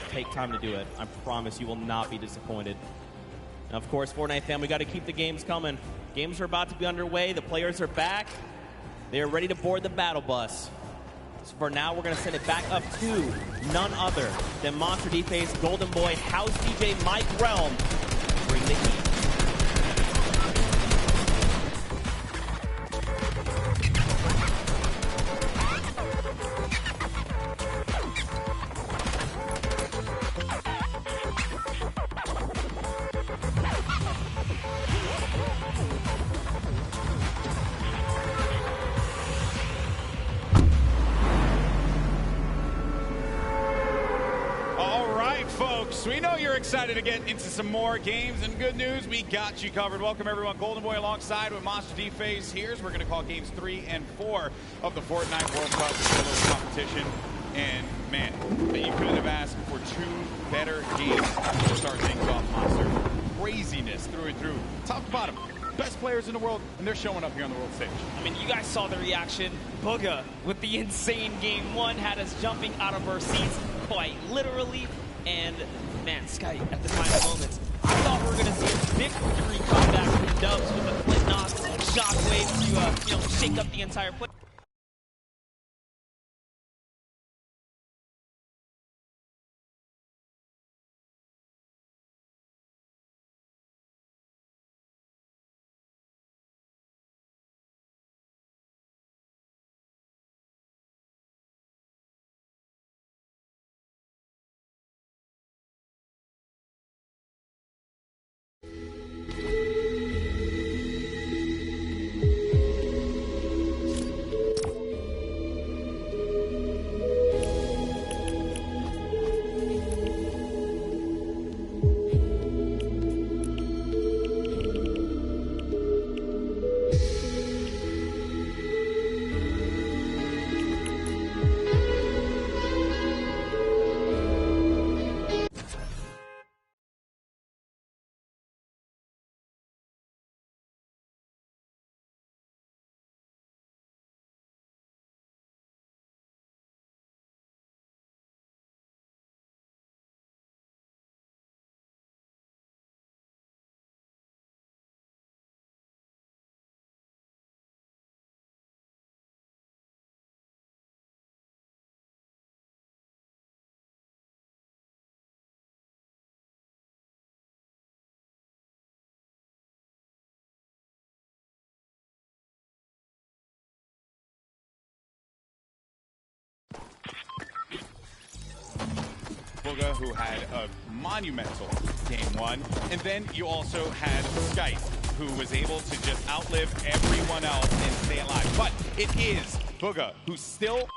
Take time to do it. I promise you will not be disappointed. And of course, Fortnite fam, we got to keep the games coming. Games are about to be underway. The players are back. They are ready to board the battle bus. So for now, we're going to send it back up to none other than Monster D-Face, Golden Boy, House DJ, Mike Realm. Bring the heat. Folks, we know you're excited to get into some more games, and good news, we got you covered. Welcome everyone, Golden Boy alongside with Monster D-Face. Here's we're going to call games 3 and 4 of the Fortnite World Cup Solos competition. And man, you couldn't have asked for two better games to start things off, Monster. Craziness through and through, top to bottom. Best players in the world, and they're showing up here on the world stage. I mean, you guys saw the reaction. Booga, with the insane game one, had us jumping out of our seats, quite literally. And man, Sky, at the final moments, I thought we were going to see a victory come back from the Dubs with a flip knock, shockwave to shake up the entire play. Booga, who had a monumental game one, and then you also had Skype, who was able to just outlive everyone else and stay alive. But it is Booga who still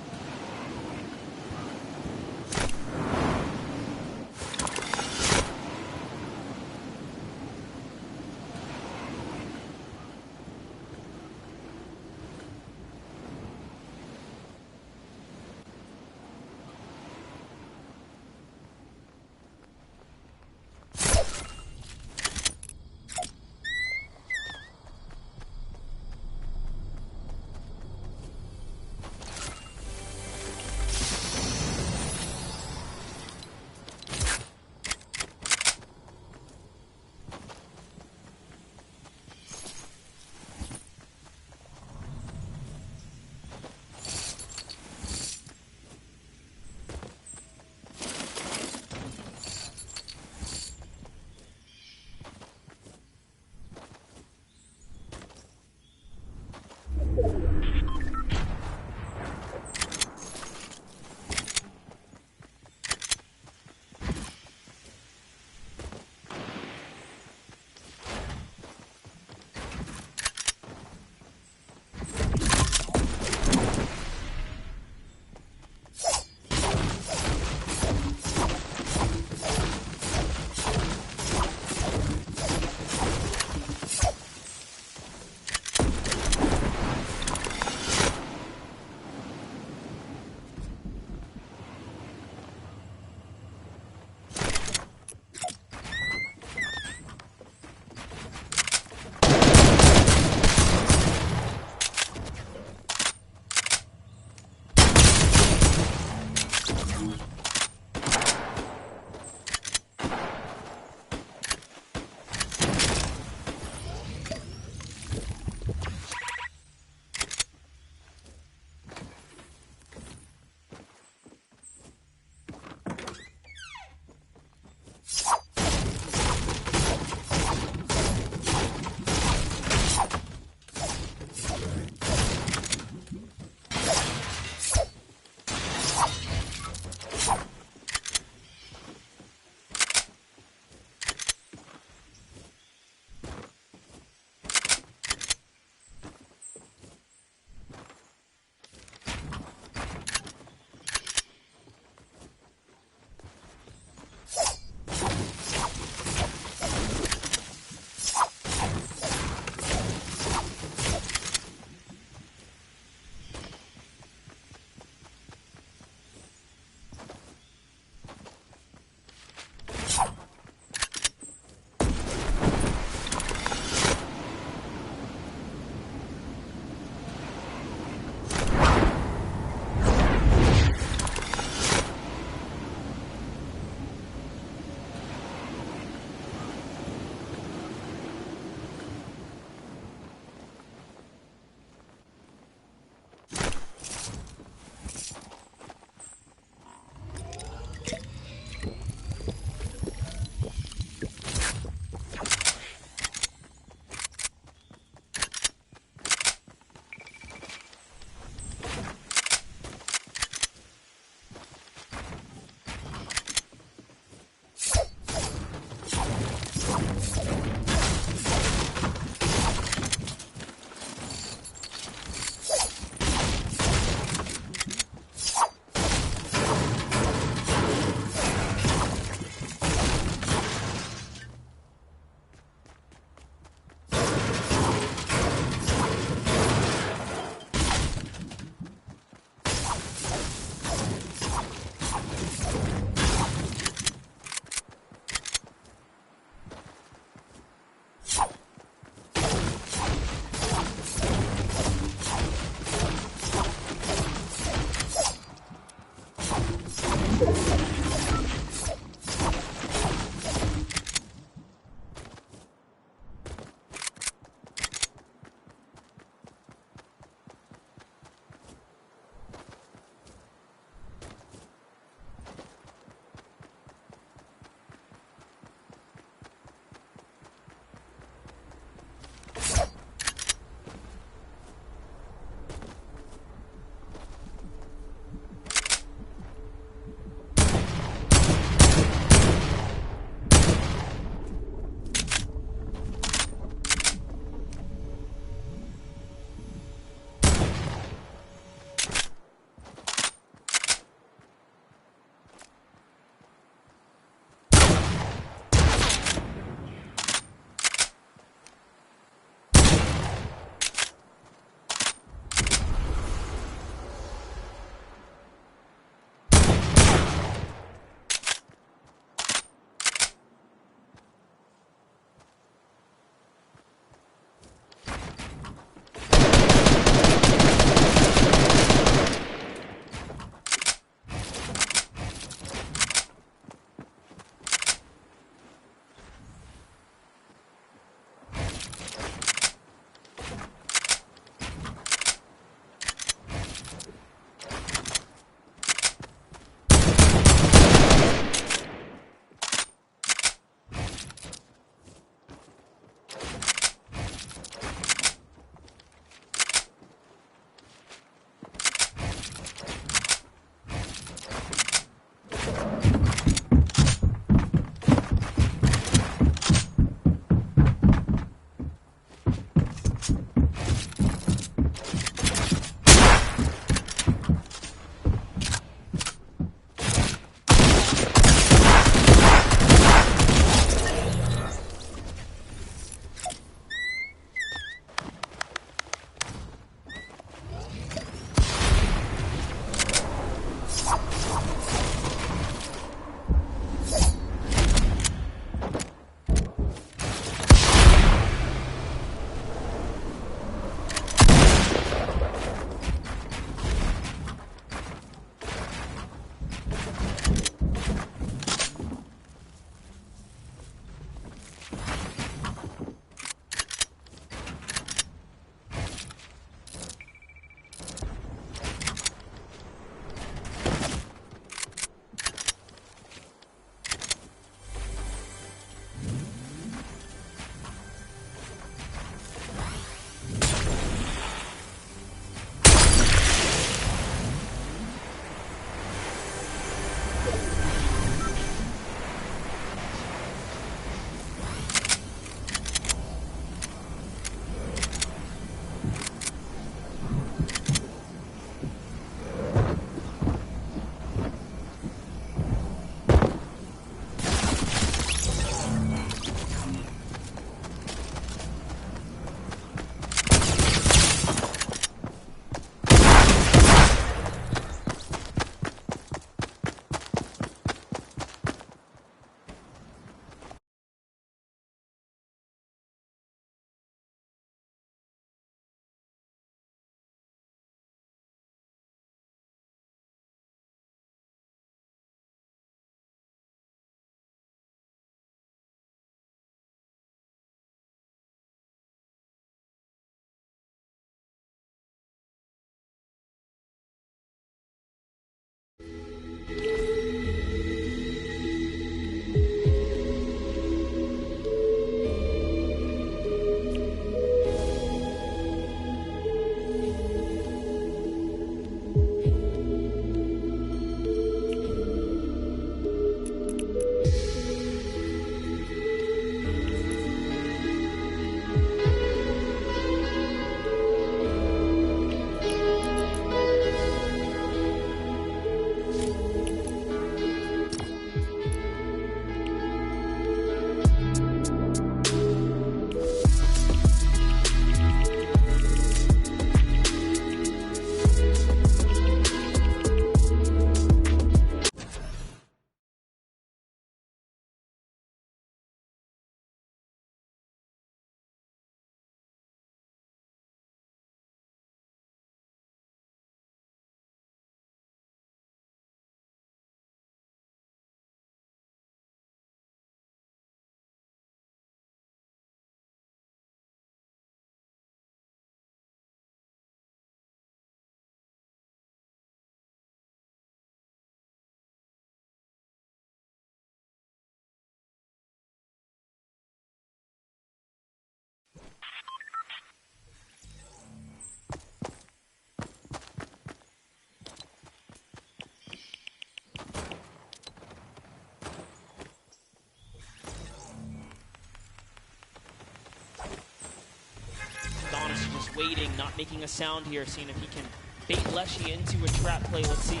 just waiting, not making a sound here, seeing if he can bait Leshy into a trap play. Let's see.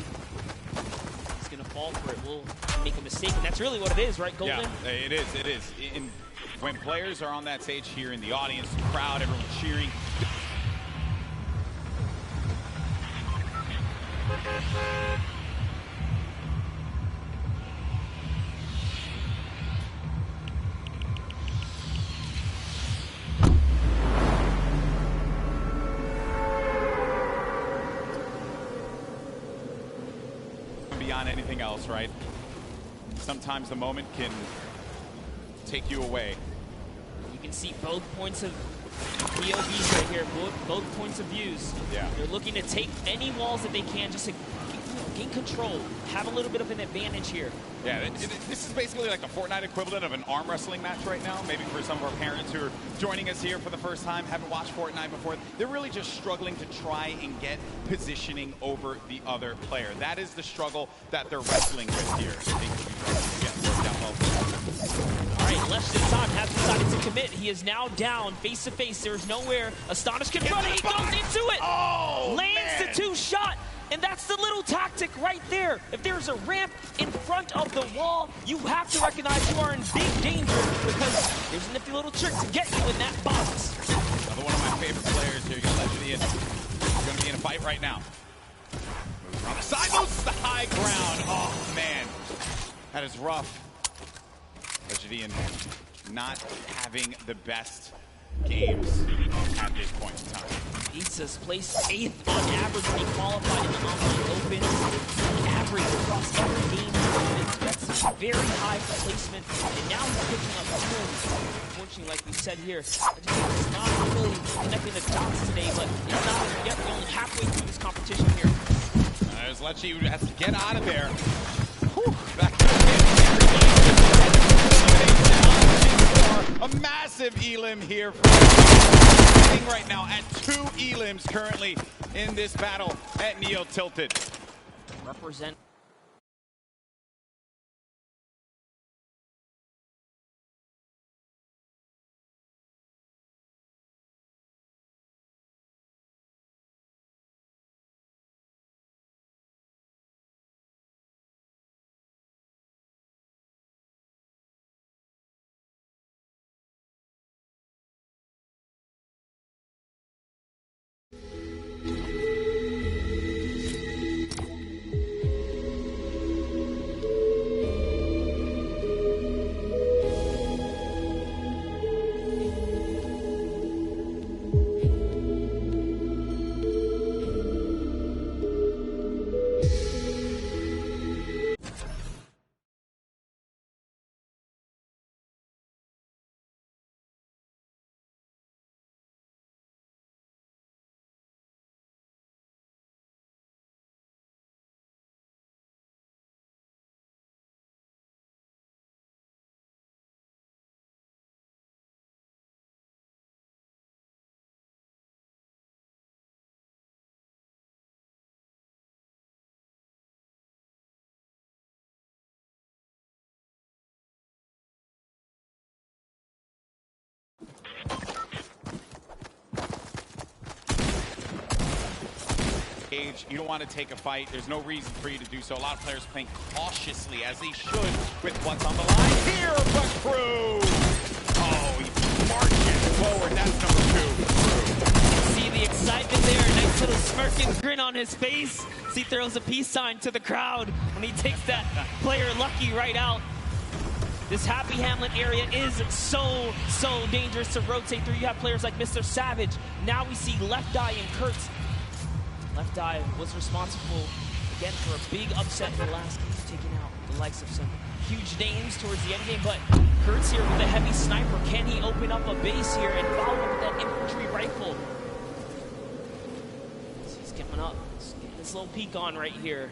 He's going to fall for it. We'll make a mistake, and that's really what it is, right, Golden? Yeah, it is. It is. When players are on that stage here in the audience, the crowd, everyone cheering. Beyond anything else, right? Sometimes the moment can take you away. You can see both points of POVs right here, both points of views. Yeah. They're looking to take any walls that they can just to gain control, have a little bit of an advantage here. Yeah, this is basically like the Fortnite equivalent of an arm wrestling match right now. Maybe for some of our parents who are joining us here for the first time, haven't watched Fortnite before, they're really just struggling to try and get positioning over the other player. That is the struggle that they're wrestling with here. All right, Lesh this time has decided to commit. He is now down face to face. There's nowhere Astonish can run. He goes into it. Oh, lands man. the two-shot. And that's the little tactic right there. If there's a ramp in front of the wall, you have to recognize you are in big danger because there's a nifty little trick to get you in that box. Another one of my favorite players here. You're going to be in a fight right now. Moves around the side, moves to the high ground. Oh, man. That is rough. Legidian not having the best games at this point in time. Pizza's placed 8th on average when he qualified in the online open. Average across every game. That's very high placement. And now he's picking up wins. Unfortunately, like we said here, he's not really connecting the dots today, but he's not yet only halfway through this competition here. There's Lecce who has to get out of there. Whew, back a massive elim here. Sitting right now at 2 elims currently in this battle at Neo Tilted. Represent. You don't want to take a fight. There's no reason for you to do so. A lot of players playing cautiously, as they should, with what's on the line here. But Crew, oh, he's marching forward. That's number 2. See the excitement there. Nice little smirking grin on his face. He throws a peace sign to the crowd when he takes that player Lucky right out. This Happy Hamlet area is so dangerous to rotate through. You have players like Mr. Savage. Now we see Left Eye and Kurtz. Left Eye was responsible, again, for a big upset in the last game, taking out the likes of some huge names towards the end game. But Kurtz here with a heavy sniper. Can he open up a base here and follow up with that infantry rifle? He's coming up. He's getting this little peek on right here.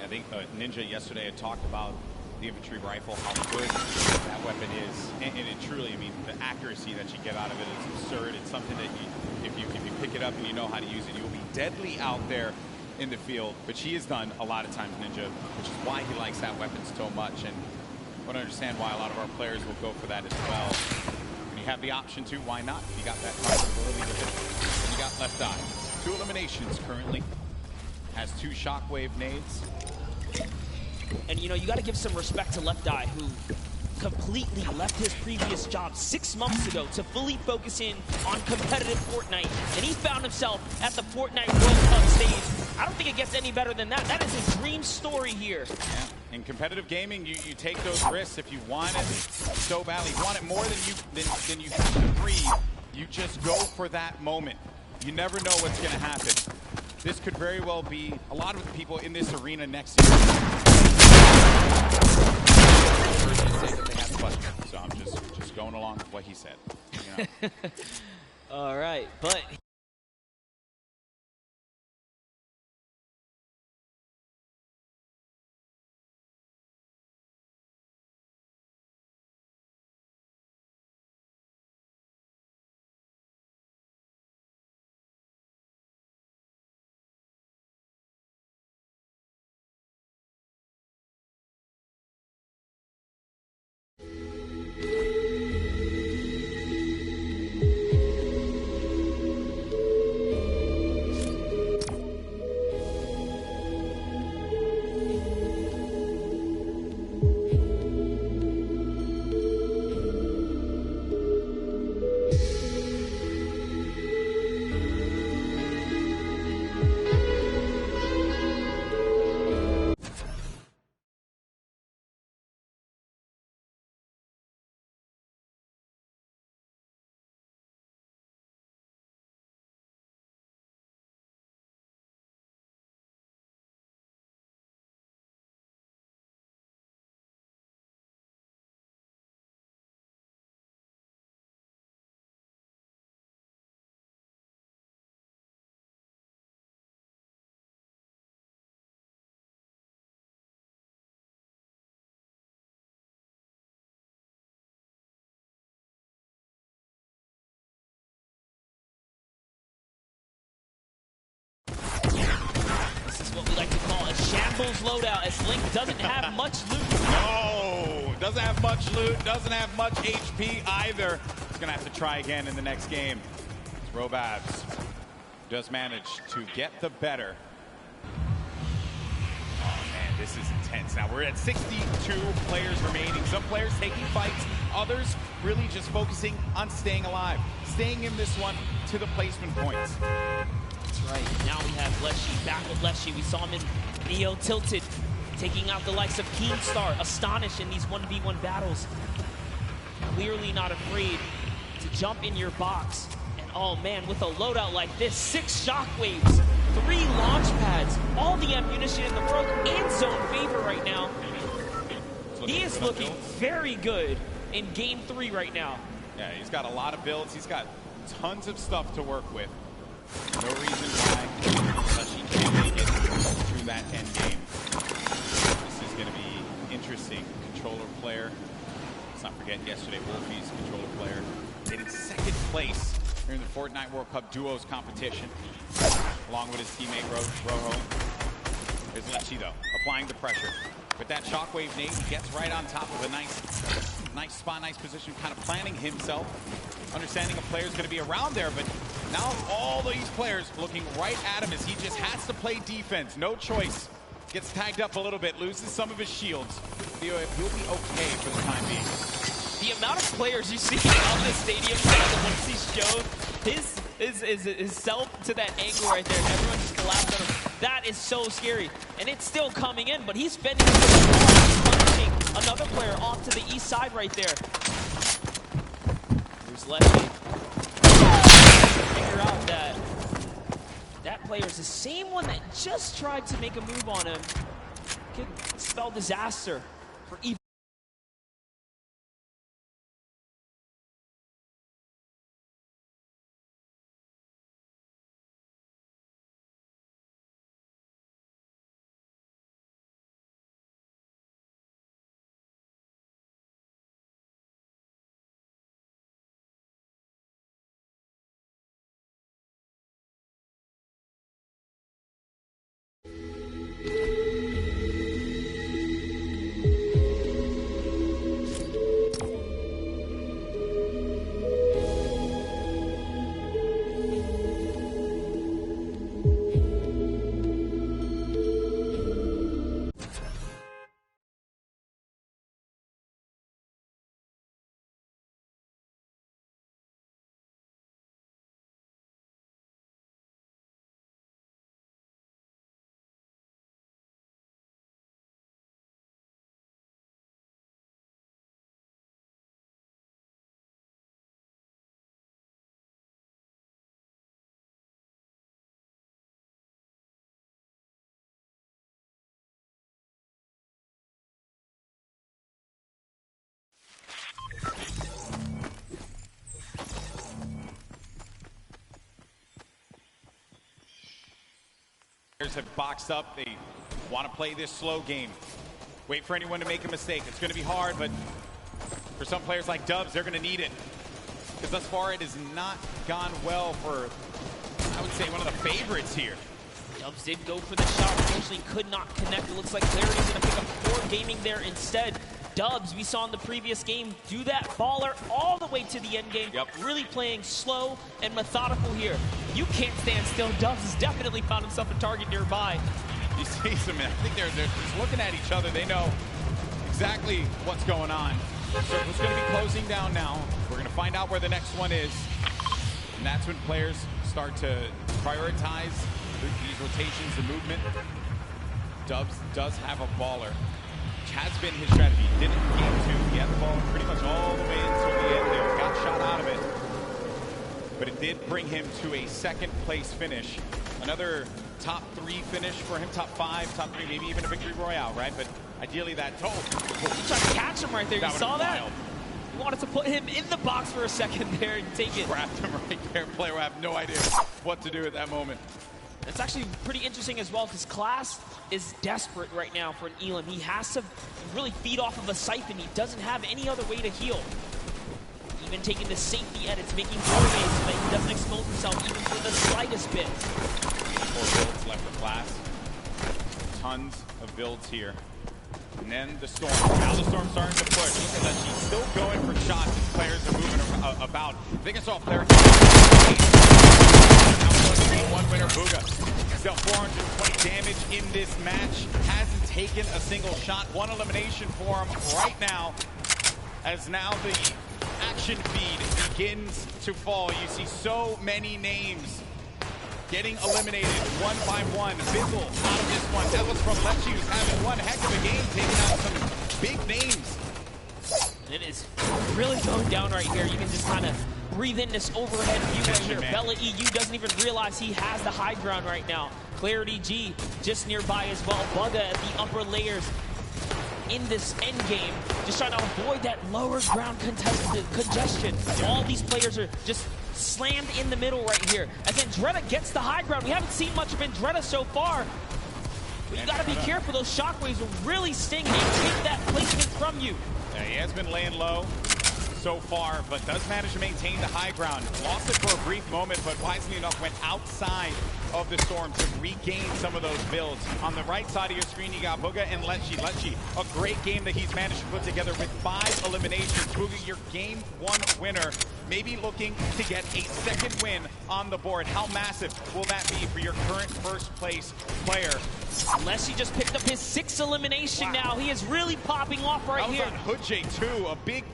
I think Ninja yesterday had talked about the infantry rifle, how good that weapon is. And it truly, I mean, the accuracy that you get out of it is absurd. It's something that if you pick it up and you know how to use it, you'll be deadly out there in the field. But she has done a lot of times, Ninja, which is why he likes that weapon so much. And I want to understand why a lot of our players will go for that as well. When you have the option to, why not? You got that possibility with it. You Left Eye. 2 eliminations currently. Has 2 shockwave nades. And you know, you got to give some respect to Left Eye, who completely left his previous job 6 months ago to fully focus in on competitive Fortnite. And he found himself at the Fortnite World Cup stage. I don't think it gets any better than that. That is his dream story here. Yeah. In competitive gaming, you take those risks if you want it so badly. You want it more than you can breathe. You just go for that moment. You never know what's going to happen. This could very well be a lot of the people in this arena next year. So I'm just going along with what he said. You know? All right, but what we like to call a shambles loadout, as Link doesn't have much loot. No, doesn't have much loot, doesn't have much HP either. He's gonna have to try again in the next game. Robabs does manage to get the better. Oh man, this is intense. Now we're at 62 players remaining. Some players taking fights, others really just focusing on staying alive. Staying in this one to the placement points. That's right. Now we have Leshy back with Leshy. We saw him in Neo Tilted, taking out the likes of Keemstar, Astonish in these 1v1 battles. Clearly not afraid to jump in your box. And oh man, with a loadout like this, 6 shockwaves, 3 launch pads, all the ammunition in the world, and zone favor right now. He is looking very good in game 3 right now. Yeah, he's got a lot of builds. He's got tons of stuff to work with. No reason why he can't make it through that end game. This is going to be interesting. Controller player. Let's not forget yesterday, Wolfie's controller player made it 2nd place during the Fortnite World Cup Duos competition, along with his teammate Rojo. There's Lechi though, applying the pressure. With that shockwave nade, he gets right on top of a nice spot, nice position, kind of planning himself, understanding a player's going to be around there, but now all these players looking right at him as he just has to play defense. No choice. Gets tagged up a little bit, loses some of his shields. He'll be okay for the time being. The amount of players you see on this stadium once he's shown his self to that angle right there, and everyone just collapsed on him. That is so scary. And it's still coming in, but he's spending punishing another player off to the east side right there. There's Leshy. Figure out that player's the same one that just tried to make a move on him. Could spell disaster for even. Players have boxed up. They want to play this slow game. Wait for anyone to make a mistake. It's going to be hard, but for some players like Dubs, they're going to need it. Because thus far, it has not gone well for, I would say, one of the favorites here. Dubs did go for the shot, unfortunately could not connect. It looks like Clarity's going to pick up Core Gaming there instead. Dubs, we saw in the previous game, do that baller all the way to the end game. Yep. Really playing slow and methodical here. You can't stand still. Dubs has definitely found himself a target nearby. You see some, I think they're just looking at each other. They know exactly what's going on. Circle's going to be closing down now. We're going to find out where the next one is. And that's when players start to prioritize these rotations, the movement. Dubs does have a baller, which has been his strategy. Didn't game two. He had the ball pretty much all the way until the end there. Got shot out of it. But it did bring him to a second place finish. Another top 3 finish for him, top 5, top 3, maybe even a victory royale, right? But ideally that total. You tried to catch him right there. You saw that? Wild. You wanted to put him in the box for a second there and take it. Grabbed him right there. Player will have no idea what to do at that moment. It's actually pretty interesting as well because Class is desperate right now for an Elam. He has to really feed off of a Siphon. He doesn't have any other way to heal. Even taking the safety edits, making doorways so that he doesn't expose himself even for the slightest bit. 4 builds left for Class. Tons of builds here. And then the Storm. Now the Storm's starting to push. She's still going for shots as players are moving about. I think I saw a player. One winner, Booga. He's dealt 420 damage in this match. Hasn't taken a single shot. 1 elimination for him right now. As now the action feed begins to fall. You see so many names getting eliminated one by one. Bizzle out of this one. That was from Lechy, who's having one heck of a game, taking out some big names. It is really going down right here. You can just kind of breathe in this overhead view right here. Bella EU doesn't even realize he has the high ground right now. Clarity G just nearby as well. Bugga at the upper layers in this end game, just trying to avoid that lower ground congestion. All these players are just slammed in the middle right here. As Andretta gets the high ground. We haven't seen much of Andretta so far. But you gotta be careful. Those shockwaves will really sting and take that placement from you. Yeah, he has been laying low so far, but does manage to maintain the high ground. Lost it for a brief moment, but wisely enough went outside of the Storm to regain some of those builds. On the right side of your screen, you got Booga and Lechy. Lechy, a great game that he's managed to put together with 5 eliminations. Booga, your game 1 winner, maybe looking to get a second win on the board. How massive will that be for your current first place player? Lechy just picked up his 6th elimination now. He is really popping off right here. That was on Hoodjay too, a big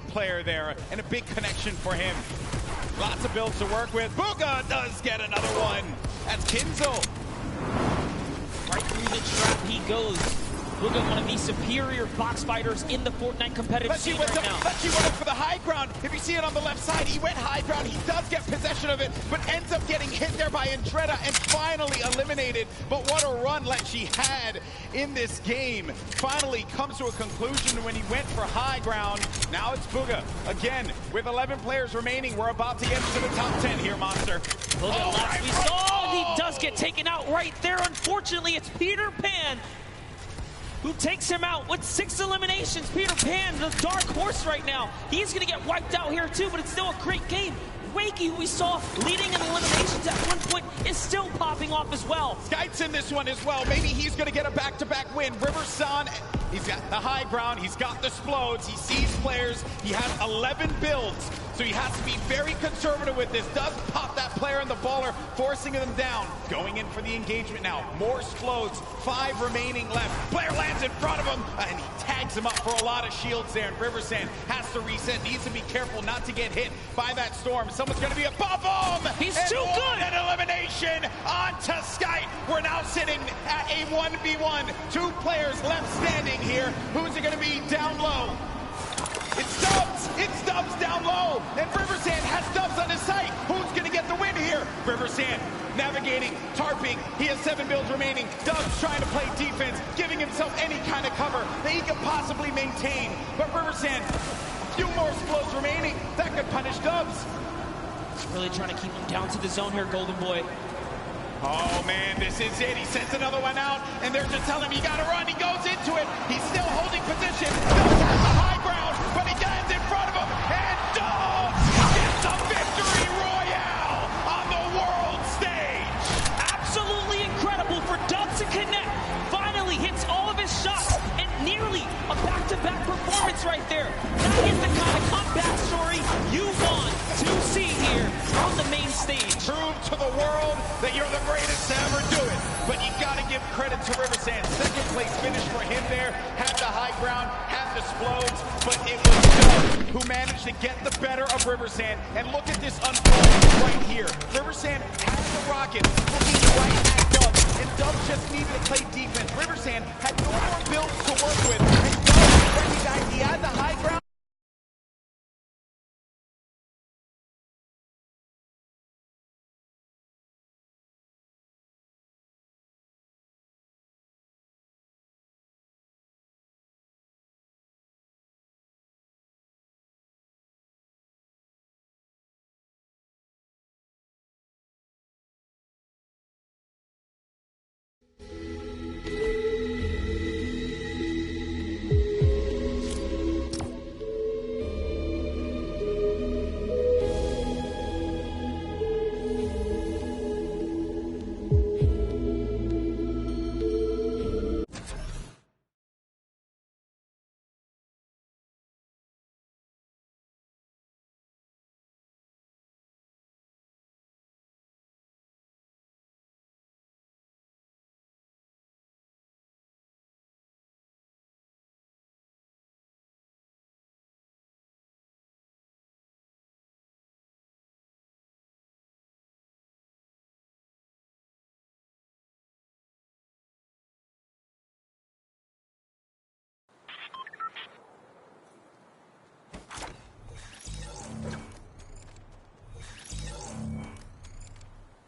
player there, and a big connection for him. Lots of builds to work with. Booga does get another one. That's Kinzel. Right through the trap he goes. Booga, one of the superior box fighters in the Fortnite competitive scene right now. Lechy went up for the high ground. If you see it on the left side, he went high ground. He does get possession of it, but ends up getting hit there by Andretta and finally eliminated. But what a run Lechy had in this game. Finally comes to a conclusion when he went for high ground. Now it's Booga. Again, with 11 players remaining, we're about to get into the top 10 here, Monster. Booga, we saw he does get taken out right there. Unfortunately, it's Peter Pan who takes him out with 6 eliminations. Peter Pan, the dark horse right now. He's going to get wiped out here too, but it's still a great game. Wakey, who we saw leading in eliminations at one point, is still popping off as well. Skyte's in this one as well. Maybe he's going to get a back-to-back win. Riverson, he's got the high ground. He's got the explodes. He sees players. He has 11 builds, so he has to be very conservative with this. Does pop that player and the baller, forcing them down. Going in for the engagement now. More explodes. 5 remaining left. Player lands in front of him, and he tags him up for a lot of shields there. And Riversand has to reset. Needs to be careful not to get hit by that storm. Someone's going to be above him. He's too good. An elimination onto Skype. We're now sitting at a 1v1. 2 players left standing here. Who's it going to be down low? It's Dubs. It's Dubs down low. And Riversand has Dubs on his site. Who's going to get the win here? Riversand navigating, tarping. He has 7 builds remaining. Dubs trying to play defense, giving himself any kind of cover that he can possibly maintain. But Riversand, a few more explodes remaining. That could punish Dubs. He's really trying to keep him down to the zone here, Golden Boy. Oh man, this is it. He sends another one out, and they're just telling him, you gotta run. He goes into it. He's still holding position. Does have the high ground, but he lands in front of him, and Dubs gets a victory royale on the world stage. Absolutely incredible for Dubs to connect. Finally hits all of his shots, and nearly a back-to-back performance right there. That is the kind of comeback story you want to see here on the main stage. Prove to the world that you're the greatest to ever do it. But you got to give credit to Riversand. Second place finish for him there. Had the high ground, had the explodes, but it was Dubs who managed to get the better of Riversand. And look at this unfolding right here. Riversand had the rocket looking right at Dubs, and Dubs just needed to play defense. Riversand had no more builds to work with, and Dubs recognized he had the high ground.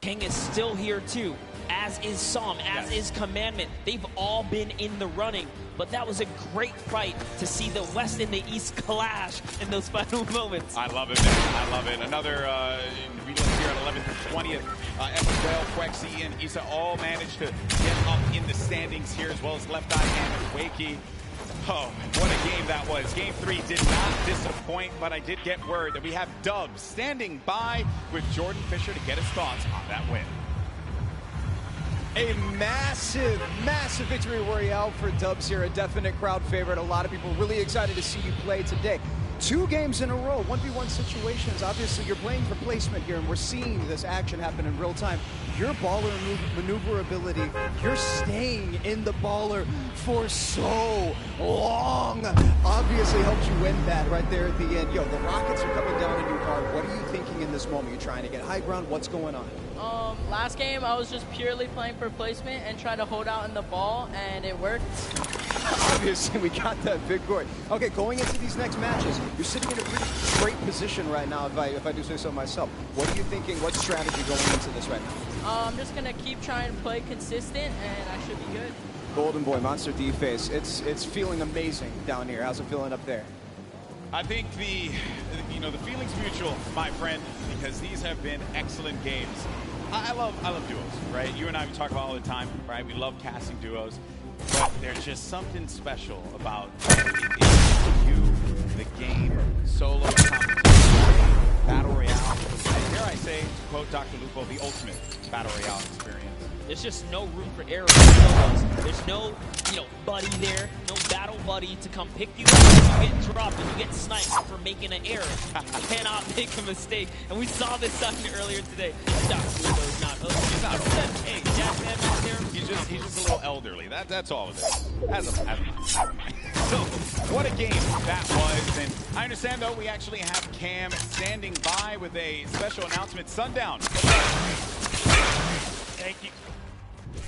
King is still here too, as is Psalm, as is Commandment. They've all been in the running, but that was a great fight to see the West and the East clash in those final moments. I love it, man. I love it. Another we look here at 11th and 20th. Well, Quexy and Issa all managed to get up in the standings here, as well as Left Eye and Wakey. Oh, what a game that was. Game 3 did not disappoint, but I did get word that we have Dubs standing by with Jordan Fisher to get his thoughts on that win. A massive, massive victory royale for Dubs here, a definite crowd favorite. A lot of people really excited to see you play today. 2 games in a row, 1v1 situations. Obviously, you're playing for placement here, and we're seeing this action happen in real time. Your baller maneuverability, you're staying in the baller for so long, obviously helped you win that right there at the end. Yo, the Rockets are coming down on you hard. What are you thinking in this moment? You're trying to get high ground. What's going on? Last game, I was just purely playing for placement and trying to hold out in the ball, and it worked. Obviously, we got that victory. Okay, going into these next matches, you're sitting in a pretty great position right now, if I do say so myself. What are you thinking? What strategy going into this right now? I'm just going to keep trying to play consistent, and I should be good. Golden Boy, Monster D-Face, it's feeling amazing down here. How's it feeling up there? I think the feeling's mutual, my friend, because these have been excellent games. I love duos, right? You and I, we talk about all the time, right? We love casting duos, but there's just something special about you, the game, solo competition, battle royale. And here I say, to quote Dr. Lupo, the ultimate battle royale experience. There's just no room for error in solos. There's no, buddy there, no battle buddy to come pick you up when you get dropped and you get sniped for making an error. You cannot make a mistake. And we saw this happen earlier today. Dr. Lupo is not He's not Hey, Jackman out there. He's just a little elderly. That's all it is. So, what a game that was. And I understand, though, we actually have Cam standing by with a special announcement. Sundown. Thank you.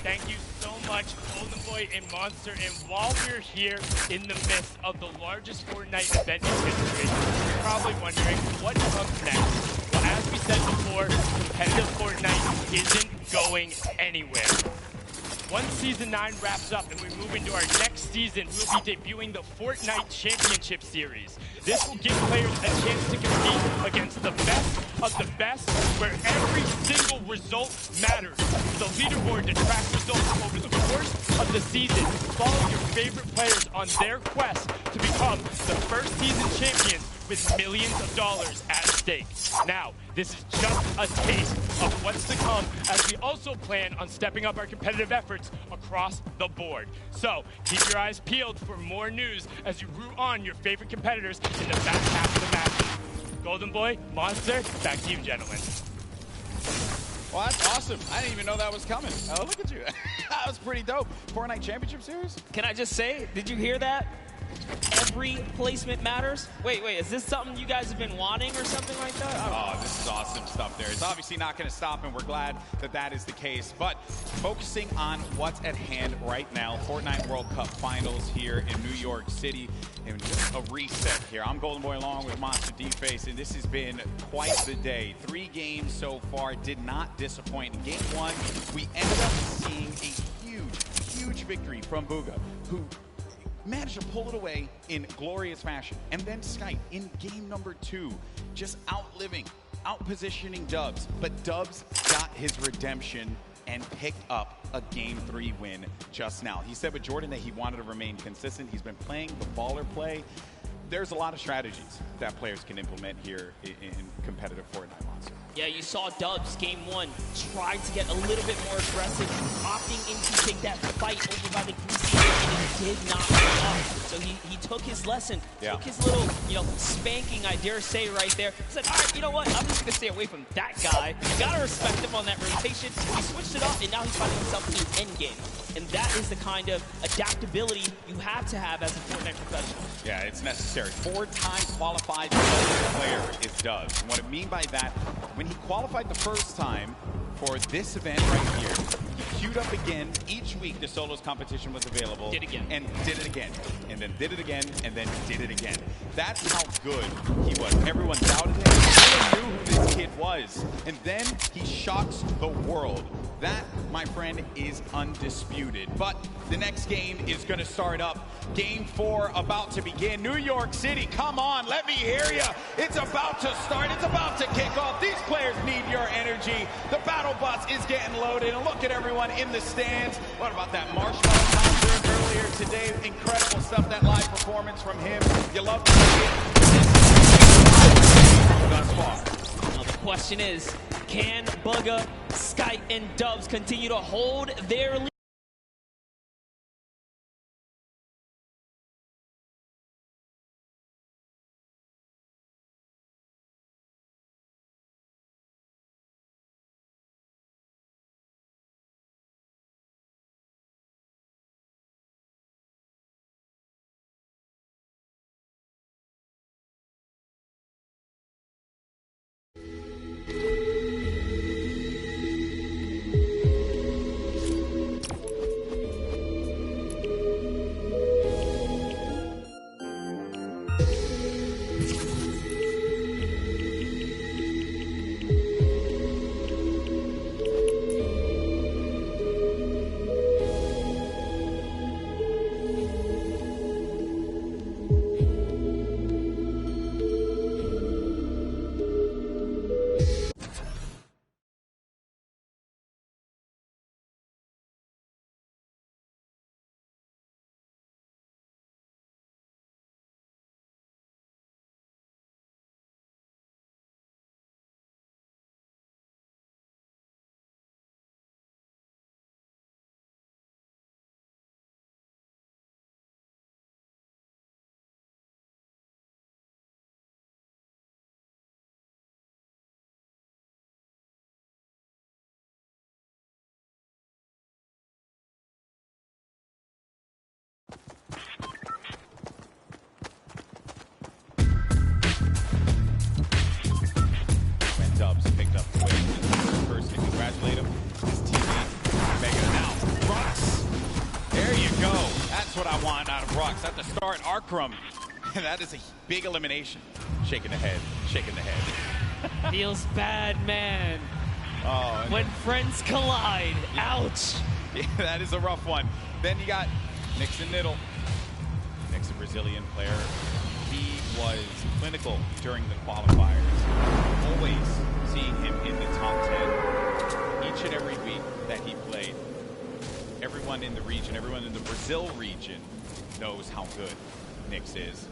Thank you so much, Golden Boy and Monster. And while we're here in the midst of the largest Fortnite event in history, you're probably wondering what comes next. Well, as we said before, competitive Fortnite isn't going anywhere. Once Season 9 wraps up and we move into our next season, we'll be debuting the Fortnite Championship Series. This will give players a chance to compete against the best, where every single result matters. The leaderboard to track results over the course of the season. Follow your favorite players on their quest to become the first season champions with millions of dollars at stake. Now, this is just a taste of what's to come as we also plan on stepping up our competitive efforts across the board. So, keep your eyes peeled for more news as you root on your favorite competitors in the back half of the match. Golden Boy, Monster, back to you, gentlemen. Well, that's awesome. I didn't even know that was coming. Oh, look at you. That was pretty dope. Fortnite Championship Series? Can I just say, did you hear that? Every placement matters. Wait, is this something you guys have been wanting or something like that? Oh, this is awesome stuff there. It's obviously not going to stop, and we're glad that that is the case. But focusing on what's at hand right now, Fortnite World Cup Finals here in New York City, and just a reset here. I'm Golden Boy along with Monster D-Face, and this has been quite the day. 3 games so far, did not disappoint. In game 1, we ended up seeing a huge victory from Bugha, who managed to pull it away in glorious fashion. And then Skype in game number 2, just outpositioning Dubs. But Dubs got his redemption and picked up a game 3 win just now. He said with Jordan that he wanted to remain consistent. He's been playing the baller play. There's a lot of strategies that players can implement here in competitive Fortnite, Monster. Yeah, you saw Dubs game 1 try to get a little bit more aggressive, opting in to take that fight over by the greasy and it did not pay off. So he took his lesson, took his little, spanking, I dare say, right there. He said, all right, you know what? I'm just going to stay away from that guy. You got to respect him on that rotation. He switched it up, and now he's finding himself in his end game. And that is the kind of adaptability you have to have as a Fortnite professional. Yeah, it's necessary. 4-time qualified player is Dubs. And what I mean by that, when he qualified the first time for this event right here, he queued up again. Each week the solos competition was available. Did again. And did it again. And then did it again. And then did it again. That's how good he was. Everyone doubted him. Everyone knew who this kid was. And then he shocks the world. That, my friend, is undisputed. But the next game is going to start up. Game 4 about to begin. New York City, come on, let me hear you. It's about to start. It's about to kick off. These players need your energy. The battle bus is getting loaded. And look at everyone in the stands. What about that Marshmallow concert earlier today? Incredible stuff, that live performance from him. You love to see it. Thus far. Now the question is, can Bugha, Skype, and Dubs continue to hold their lead? Dubs picked up the win. First to congratulate him, his teammate, Mega. Now, Rux. There you go. That's what I want out of Rux. At the start, Arkrum. And that is a big elimination. Shaking the head, shaking the head. Feels bad, man. Oh, when friends collide. Ouch. Yeah, that is a rough one. Then you got Nix and Niddle. Nix, a Brazilian player. He was clinical during the qualifiers. Always seeing him in the top 10 each and every week that he played. Everyone in the region, everyone in the Brazil region knows how good Nix is.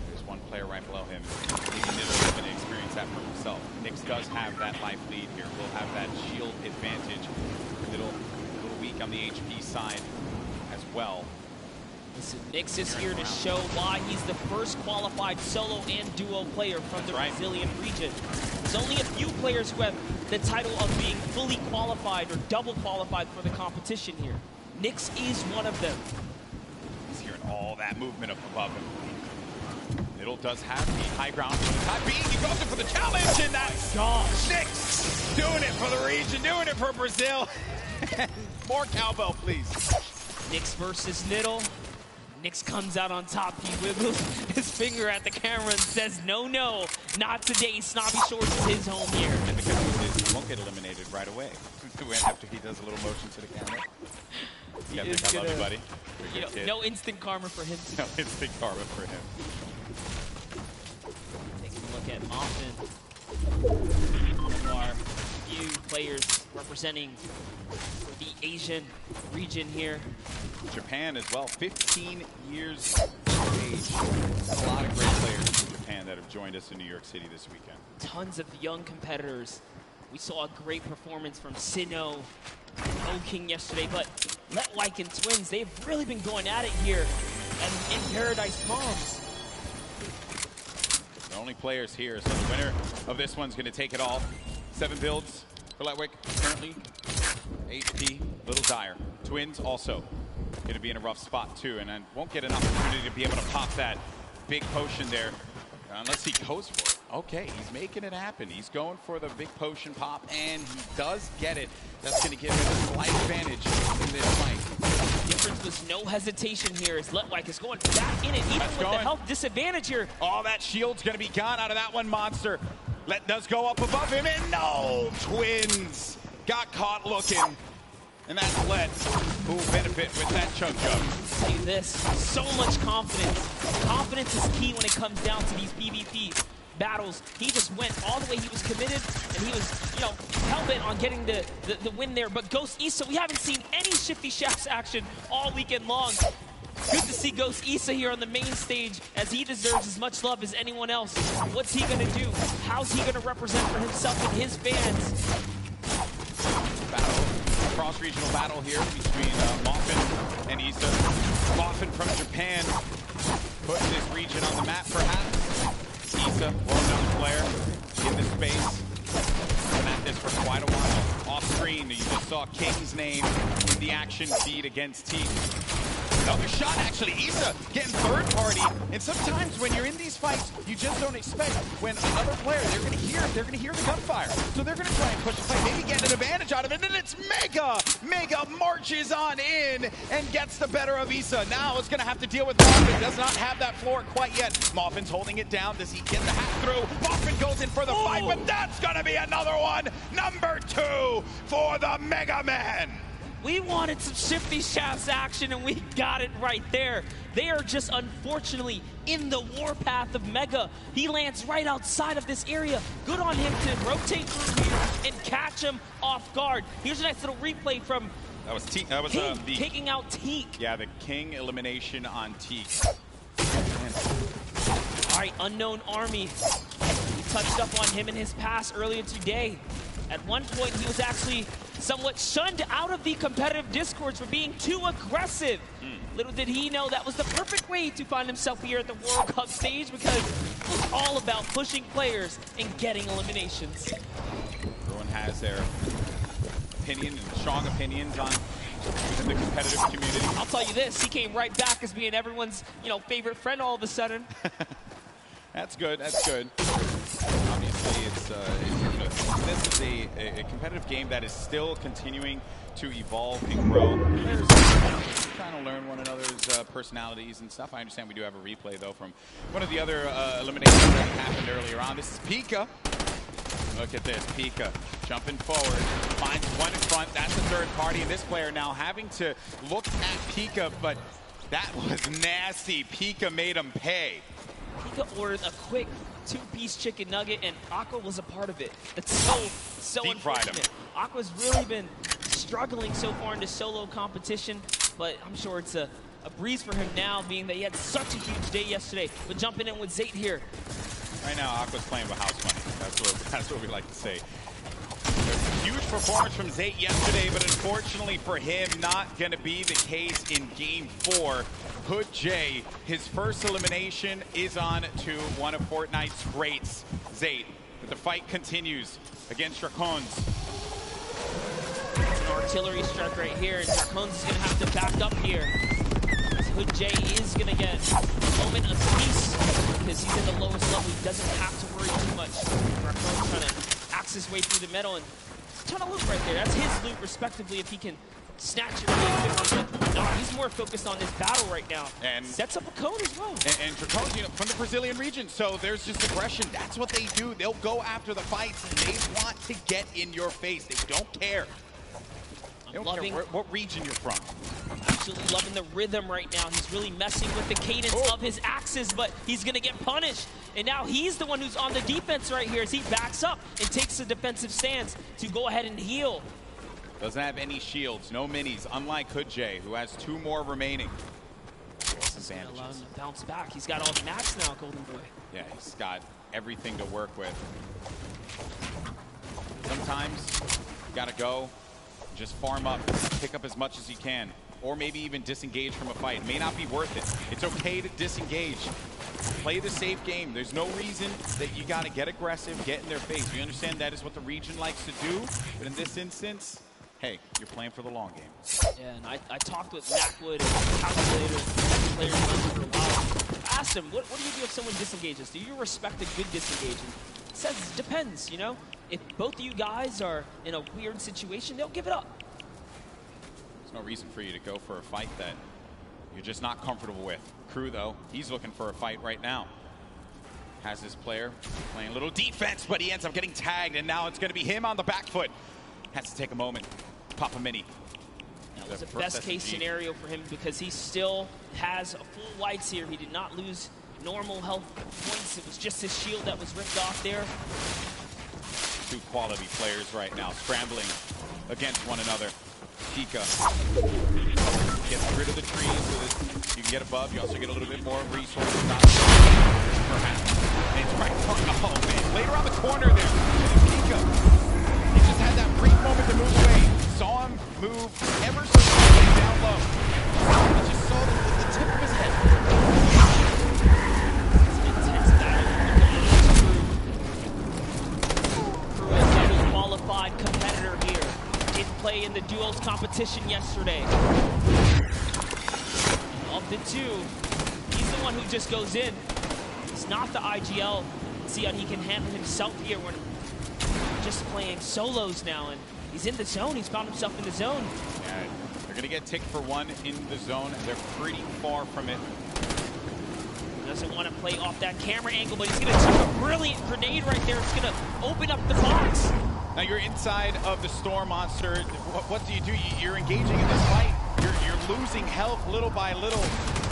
There's one player right below him. Maybe Niddle is going to experience that for himself. Nix does have that life lead here. Will have that shield advantage. Niddle a little weak on the HP side as well. Listen, Nix is here to show why he's the first qualified solo and duo player from the Brazilian region. There's only a few players who have the title of being fully qualified or double qualified for the competition here. Nix is one of them. He's hearing all that movement up above him. Niddle does have the high ground. He goes in for the challenge, and that's Nix doing it for the region, doing it for Brazil. More cowbell, please. Nix versus Niddle. Nix comes out on top. He wiggles his finger at the camera and says, no, no, not today. Snobby Shores is his home here. And the good news is he won't get eliminated right away after he does a little motion to the camera. You gotta think I love you, buddy. You know, no instant karma for him. No instant karma for him. Taking a look at Moffin. One of our few players representing the Asian region here. Japan as well, 15 years of age. A lot of great players from Japan that have joined us in New York City this weekend. Tons of young competitors. We saw a great performance from Sinnoh and O-King yesterday, but Letwike and Twins, they've really been going at it here and in Paradise Palms. The only players here, so the winner of this one's going to take it all. 7 builds for Letwike currently. HP, little dire. Twins also going to be in a rough spot too, and then won't get an opportunity to be able to pop that big potion there unless he goes for it. Okay, he's making it happen. He's going for the big potion pop, and he does get it. That's going to give him a slight advantage in this fight. The difference was no hesitation here as Letwike is going back in it, even with the health disadvantage here. Oh, that shield's going to be gone out of that one, Monster. Let does go up above him, and no! Twins got caught looking. And that's Let who will benefit with that chug jug. I'll tell you this, so much confidence. Confidence is key when it comes down to these PvP battles. He just went all the way. He was committed, and he was, hell-bent on getting the win there. But Ghost Issa, we haven't seen any Shifty Shafts action all weekend long. Good to see Ghost Issa here on the main stage, as he deserves as much love as anyone else. What's he going to do? How's he going to represent for himself and his fans? Cross-regional battle here between Moffin and Issa. Moffin from Japan puts this region on the map, perhaps. Issa, well-known player in this space. Been at this for quite a while. Off-screen, you just saw King's name in the action feed against Team. Another shot, actually. Issa getting third party. And sometimes when you're in these fights, you just don't expect when another player, they're going to hear the gunfire. So they're going to try and push the fight, maybe get an advantage out of it. And it's Mega. Mega marches on in and gets the better of Issa. Now it's going to have to deal with Moffin. Does not have that floor quite yet. Moffin's holding it down. Does he get the hack through? Moffin goes in for the fight, but that's going to be another one. Number 2 for the Mega Man. We wanted some Shifty Shafts action, and we got it right there. They are just, unfortunately, in the warpath of Mega. He lands right outside of this area. Good on him to rotate through here and catch him off guard. Here's a nice little replay from King taking out Teak. Yeah, the King elimination on Teak. All right, Unknown Army. We touched up on him in his past earlier today. At one point, he was actually somewhat shunned out of the competitive discourse for being too aggressive. Little did he know that was the perfect way to find himself here at the World Cup stage, because it was all about pushing players and getting eliminations. Everyone has their opinion and strong opinions on within the competitive community. I'll tell you this, he came right back as being everyone's, favorite friend all of a sudden. That's good, that's good. Obviously, this is a competitive game that is still continuing to evolve and grow. Players trying to learn one another's personalities and stuff. I understand we do have a replay, though, from one of the other eliminations that happened earlier on. This is Pika Look at this, Pika jumping forward, finds one in front. That's the third party, and this player now having to look at Pika, but that was nasty. Pika made him pay. Pika ordered a quick 2-piece chicken nugget, and Aqua was a part of it. That's so Deep fried him. unfortunate. Aqua's really been struggling so far in this solo competition, but I'm sure it's a breeze for him now, being that he had such a huge day yesterday. But jumping in with Zayt here. Right now, Aqua's playing with house money. That's what we like to say. Huge performance from Zayt yesterday, but unfortunately for him, not going to be the case in Game 4. Hood J, his first elimination is on to one of Fortnite's greats, Zayt. But the fight continues against Dracones. An artillery strike right here, and Dracones is going to have to back up here. Hood J is going to get a moment of peace because he's in the lowest level. He doesn't have to worry too much. Dracones trying to axe his way through the middle, and he's trying to loot right there. That's his loot, respectively, if he can snatch it really quickly. But no, he's more focused on this battle right now. And sets up a cone as well. And Dracones, from the Brazilian region, so there's just aggression. That's what they do. They'll go after the fights, and they want to get in your face. They don't care. They don't care what region you're from. Absolutely loving the rhythm right now. He's really messing with the cadence of his axes, but he's going to get punished. And now he's the one who's on the defense right here as he backs up and takes the defensive stance to go ahead and heal. Doesn't have any shields, no minis, unlike Hood J, who has 2 more remaining. Disadvantages. Allow him to bounce back. He's got all the mats now, Golden Boy. Yeah, he's got everything to work with. Sometimes you got to go, just farm up, pick up as much as you can. Or maybe even disengage from a fight. It may not be worth it. It's okay to disengage. Play the safe game. There's no reason that you got to get aggressive, get in their face. We understand that is what the region likes to do, but in this instance, hey, you're playing for the long game. Yeah, and I talked with Macwood and Calculator, players for a while. I asked him, what do you do if someone disengages? Do you respect a good disengaging? He says it depends, you know? If both of you guys are in a weird situation, they'll give it up. No reason for you to go for a fight that you're just not comfortable with. Crew, though, he's looking for a fight right now. Has his player playing a little defense, but he ends up getting tagged, and now it's going to be him on the back foot. Has to take a moment. Pop a mini. That was a best-case scenario for him because he still has a full whites here. He did not lose normal health points. It was just his shield that was ripped off there. 2 quality players right now scrambling against one another. Pika gets rid of the trees so that you can get above. You also get a little bit more resources. Perhaps. And it's right front. Oh, man. Later on the corner there. Pika. He just had that brief moment to move away. Saw him move ever so slightly down low. He just saw the tip of his head. Intense battle. Crew, a double qualified competitor here. Did play in the duels competition yesterday. Of the 2, he's the one who just goes in. It's not the IGL. See how he can handle himself here when just playing solos now, and he's in the zone. He's found himself in the zone. Yeah, they're gonna get ticked for 1 in the zone. They're pretty far from it. Doesn't want to play off that camera angle, but he's gonna chuck a brilliant grenade right there. It's gonna open up the box. Now you're inside of the Storm Monster. What do? You're engaging in this fight. You're losing health little by little.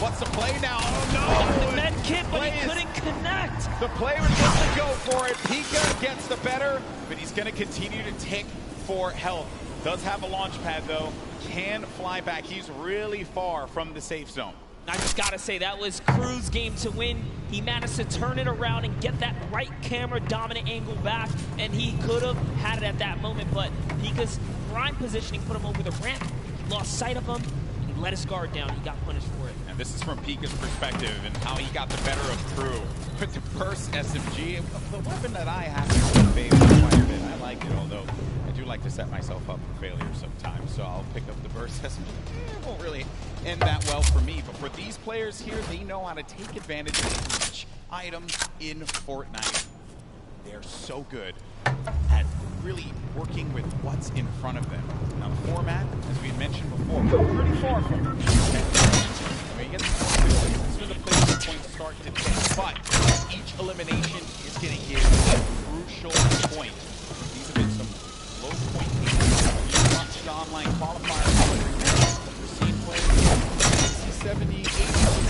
What's the play now? Oh no! Got the med kit, but he couldn't connect. The play was just to go for it. Pika gets the better, but he's going to continue to tick for health. Does have a launch pad though. Can fly back. He's really far from the safe zone. I just gotta say, that was Crew's game to win. He managed to turn it around and get that right camera dominant angle back, and he could have had it at that moment, but Pika's prime positioning put him over the ramp. He lost sight of him, and he let his guard down. He got punished for it. And this is from Pika's perspective and how he got the better of Crew. With the burst SMG, the weapon that I have to favor quite a bit. I like it, although I do like to set myself up for failure sometimes, so I'll pick up the burst SMG. It won't really end that well for me, but for these players here, they know how to take advantage of each item in Fortnite. They're so good at really working with what's in front of them. Now, the format, as we had mentioned before, we're pretty far from it. I mean, that's where the player's points start to take, but each elimination is going to give a crucial point online qualifiers. We've seen players 70, 80,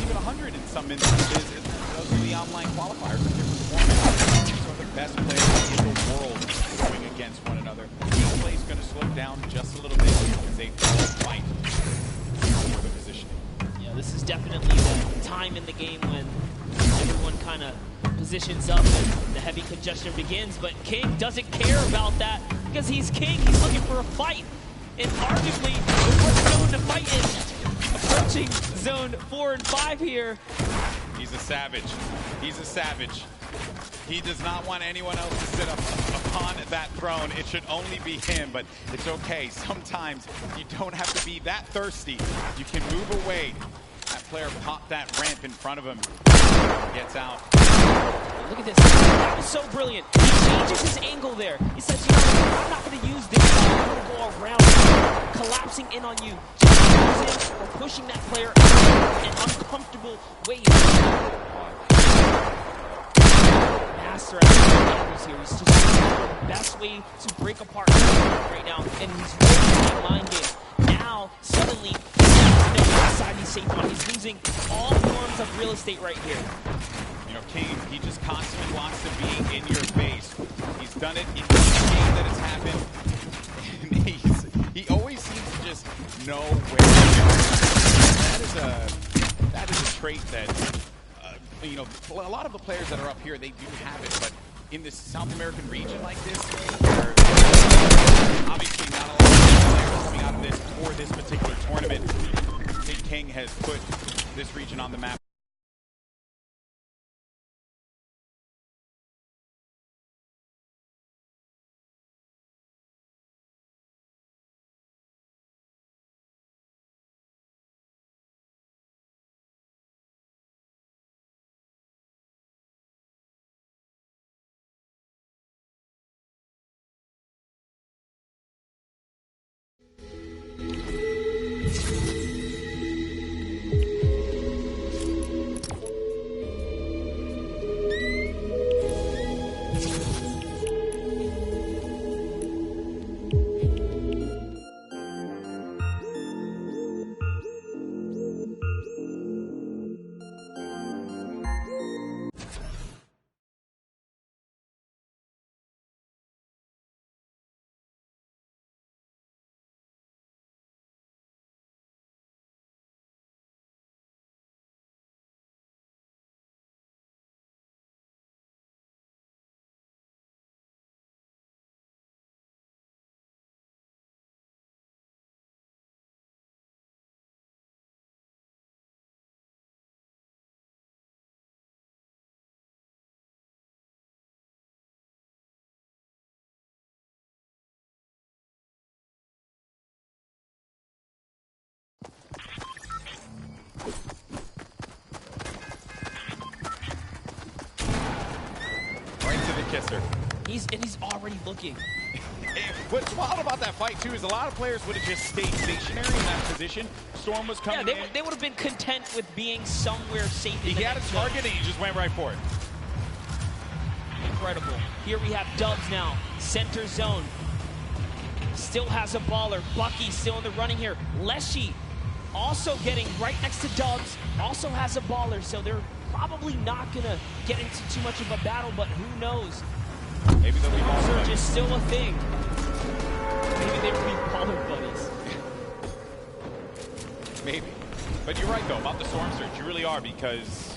even 100 in some instances. And those are the online qualifiers in different formats. These are the best players in the world going against one another. Gameplay is going to slow down just a little bit because they fight for the positioning. Yeah, this is definitely the time in the game when everyone kind of positions up and the heavy congestion begins, but King doesn't care about that because he's King. He's looking for a fight. And arguably, the worst zone to fight in, approaching zone 4 and 5 here. He's a savage. He's a savage. He does not want anyone else to sit up upon that throne. It should only be him, but it's okay. Sometimes you don't have to be that thirsty. You can move away. That player popped that ramp in front of him. Gets out. Look at this. That was so brilliant. He changes his angle there. He says, you know, I'm not going to use this. I'm going to go around collapsing in on you. Just using or pushing that player in uncomfortable ways. Master at the angles here. He's just the best way to break apart right now. And he's really playing mind game. Now, suddenly, no side he's safe on. He's losing all forms of real estate right here. You know, King, he just constantly wants to be in your face. He's done it in each game that it's happened. And he always seems to just know where to go. That is a trait that, you know, a lot of the players that are up here, they do have it, but in this South American region like this, where obviously not a lot of players coming out of this for this particular tournament, I think King has put this region on the map. Kisser. He's already looking. What's wild about that fight too is a lot of players would have just stayed stationary in that position. Storm was coming in. They would have been content with being somewhere safe. He had a target and he just went right for it. Incredible. Here we have Dubs now. Center zone. Still has a baller. Bucky still in the running here. Leshy also getting right next to Dubs. Also has a baller, so they're probably not going to get into too much of a battle, but who knows? Maybe they'll be baller Surge buddies. is still a thing. Maybe they will be baller buddies. Maybe. But you're right, though, about the Storm Surge. You really are, because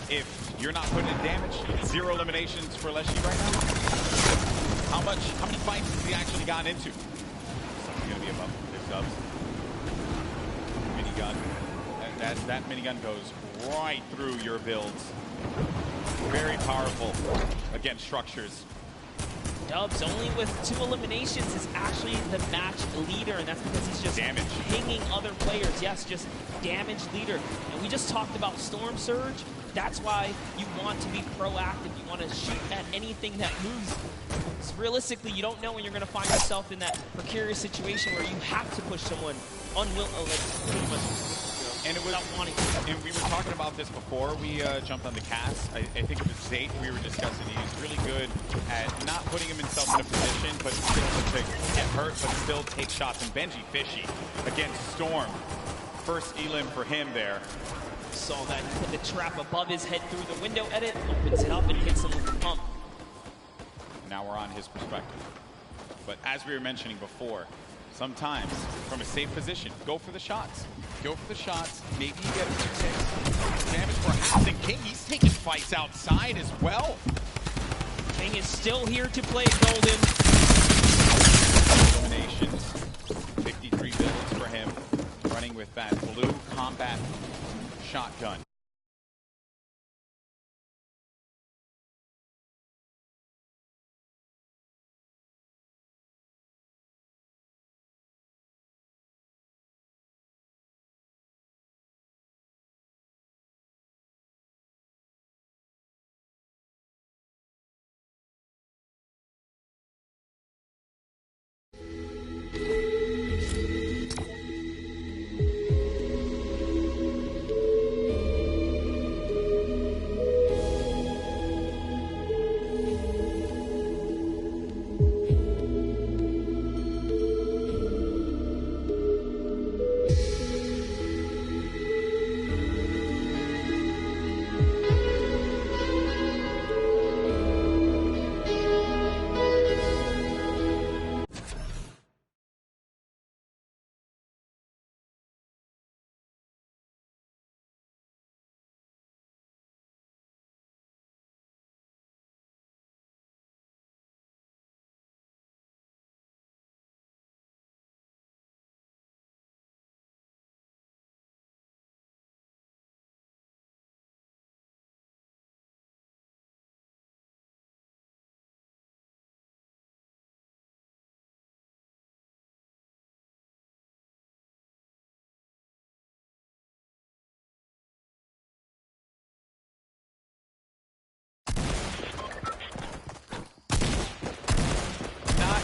if you're not putting in damage, 0 eliminations for Leshy right now. How many fights has he actually gotten into? Something's going to be above. There's Dubs. Minigun. That minigun goes right through your builds. Very powerful against structures. Dubs, only with 2 eliminations, is actually the match leader, and that's because he's just pinging other players. Yes, just damage leader. And we just talked about Storm Surge. That's why you want to be proactive. You want to shoot at anything that moves. So realistically, you don't know when you're going to find yourself in that precarious situation where you have to push someone pretty much. And it was, without wanting to. and we were talking about this before we jumped on the cast. I think it was Zayt we were discussing. He's really good at not putting himself in a position, but to get hurt, but still take shots. And Benji fishy against Storm. First elim for him there. Saw that, he put the trap above his head through the window edit, opens it up and hits him with the pump. Now we're on his perspective. But as we were mentioning before, sometimes from a safe position, go for the shots. Go for the shots. Maybe you get a few damage perhaps. And King, he's taking fights outside as well. King is still here to play Golden. Eliminations. 53 builds for him. Running with that blue combat shotgun.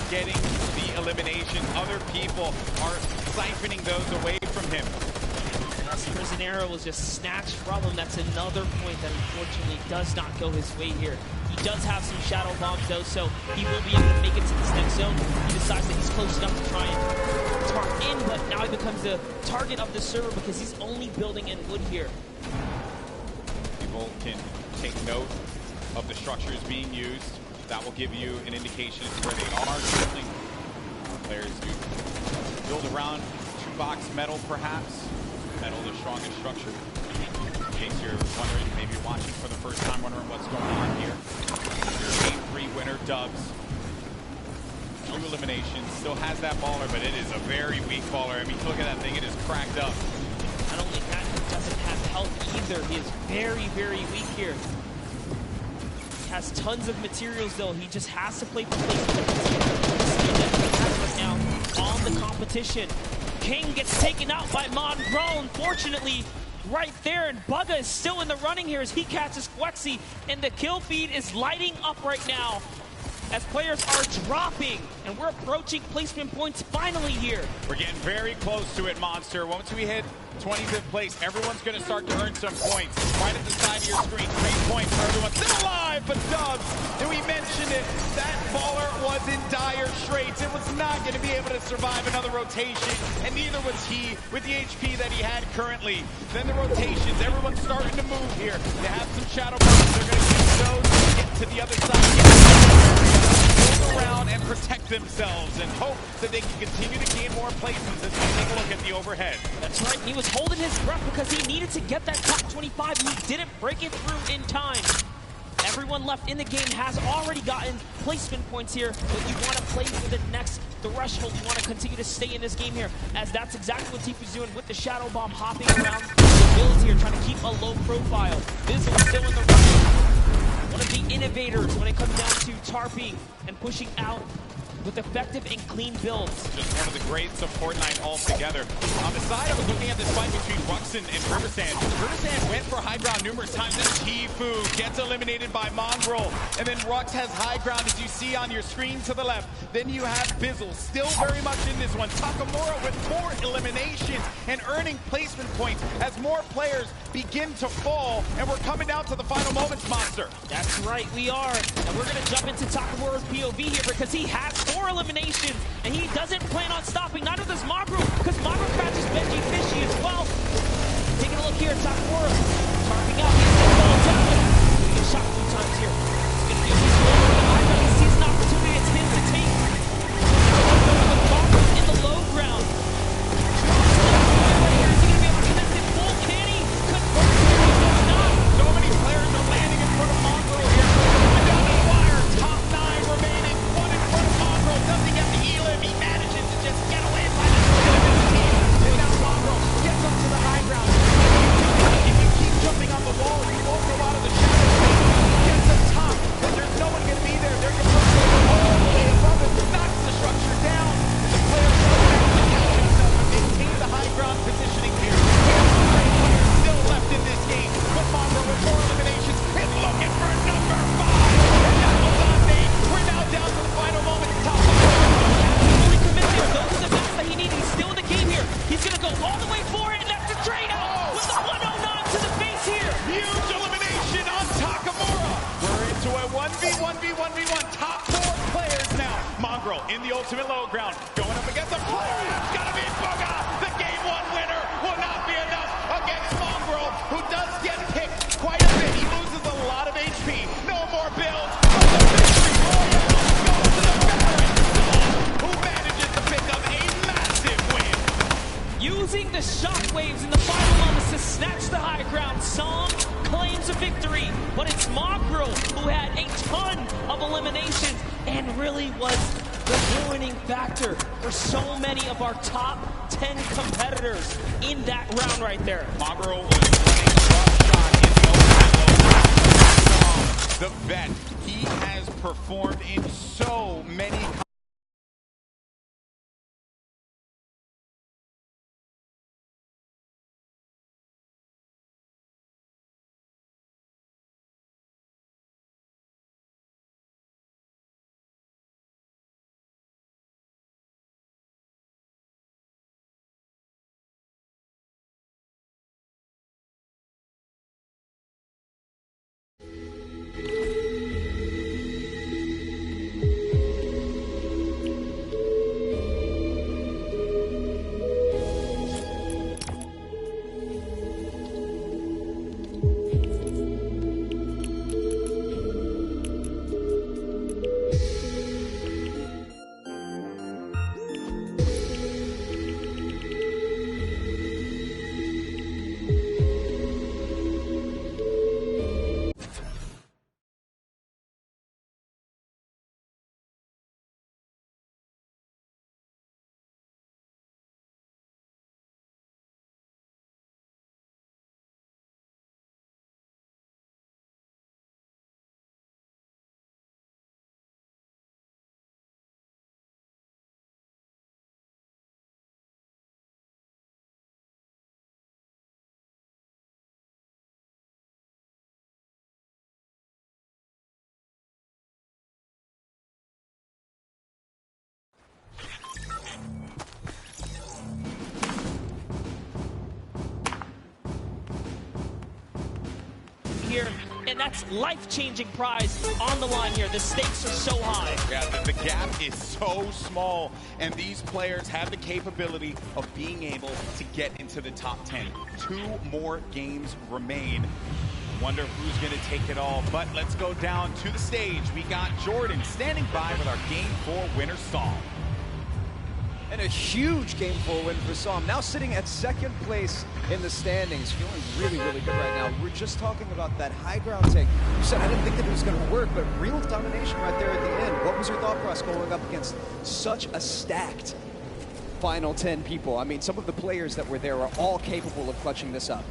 Getting the elimination. Other people are siphoning those away from him. Prisoner was just snatched from him. That's another point that unfortunately does not go his way here. He does have some shadow bombs though, so he will be able to make it to this next zone. He decides that he's close enough to try and target in, but now he becomes the target of the server because he's only building in wood here. People can take note of the structures being used. That will give you an indication as to where they are. Certainly, players do build around 2-box metal, perhaps. Metal, the strongest structure. In case you're wondering, maybe you're watching for the first time, wondering what's going on here. Your Game 3 winner, Dubs. 2 eliminations. Still has that baller, but it is a very weak baller. I mean, look at that thing. It is cracked up. Not only that, he doesn't have health either. He is very, very weak here. Has tons of materials though. He just has to play for right now on the competition. King gets taken out by Mon Grown, fortunately, right there, and Bugga is still in the running here as he catches Quexy, and the kill feed is lighting up right now as players are dropping, and we're approaching placement points finally here. We're getting very close to it, Monster. Once we hit 25th place, everyone's going to start to earn some points. Right at the side of your screen, 3 points for everyone. Still alive, but Dubs, and we mentioned it, that baller was in dire straits. It was not going to be able to survive another rotation, and neither was he with the HP that he had currently. Then the rotations, everyone's starting to move here. They have some shadow bombs. They're going to use those to get to the other side. Move around and protect themselves and hope that they can continue to gain more placements as we take a look at the overhead. That's right. He was holding his breath because he needed to get that top 25 and he didn't break it through in time. Everyone left in the game has already gotten placement points here, but you want to play for the next threshold. You want to continue to stay in this game here, as that's exactly what Tifu's doing with the Shadow Bomb, hopping around the builds here, trying to keep a low profile. Bizzle still in the running. One of the innovators when it comes down to tarping and pushing out with effective and clean builds. Just one of the greats of Fortnite altogether. On the side, I was looking at this fight between Ruxin and Riversand. Riversand went for high ground numerous times. This Tifu gets eliminated by Mongrel. And then Rux has high ground, as you see on your screen to the left. Then you have Bizzle, still very much in this one. Takamura with more eliminations and earning placement points as more players begin to fall. And we're coming down to the final moments, Monster. That's right, we are. And we're going to jump into Takamura's POV here because he has 4 eliminations and he doesn't plan on stopping. Neither does Magru, because Magru catches Benji Fishy as well. Taking a look here, Takamura targeting out. He's going to fall down. He gets shot 2 times here. He's going to do his low with the high ground. He sees an opportunity. It's his to take. Magru's in the low ground. Is he going to be able to connect it full? Can he convert here? He does not. So many players are landing in front of Mongrel here. And down the wire, top 9 remaining. One in front of Mongrel. Doesn't get the elim. He manages to just get away by the side of his team. And now Mongrel gets up to the high ground. If you keep jumping on the wall, you won't go out of the shadows. Gets up top, but there's no one going to be there. They're going to go all the way above it. Knocks the structure down. And the players don't have to catch himself and maintain the high ground positioning here. Still left in this game, but Mongrel with 4 eliminations is looking for number 5. And that was on Nate. We're now down to the final moment. Top 5. Absolutely committed. Those are the best that he needs. He's still in the game here. He's going to go all the way for it, and that's a trade out with the 109 to the face here. Huge elimination on Takamura. We're into a 1v1v1v1. Top 4 players now. Mongrel in the ultimate low ground, going up against a player. It's got to be Boga. The game 1 winner will not be enough against Mongrel, who does get picked quite a bit. He loses a lot of HP. No more builds. But the victory royale goes to the Baron, who manages to pick up a massive win. Using the shockwaves in the final moments to snatch the high ground, Som claims a victory, but it's Mongrel who had a ton of eliminations and really was the ruining factor for so many of our top 10 competitors in that round right there. Mongrel was playing rough shot in the open low. The vet, he has performed in so many here, and that's life-changing prize on the line here. The stakes are so high. Yeah, the gap is so small, and these players have the capability of being able to get into the top 10. 2 more games remain. Wonder who's going to take it all, but let's go down to the stage. We got Jordan standing by with our Game 4 winner song. And a huge Game 4 win for Som. Now sitting at 2nd place in the standings. Feeling really, really good right now. We're just talking about that high ground take. You said, I didn't think that it was going to work, but real domination right there at the end. What was your thought process going up against such a stacked final 10 people? I mean, some of the players that were there are all capable of clutching this up.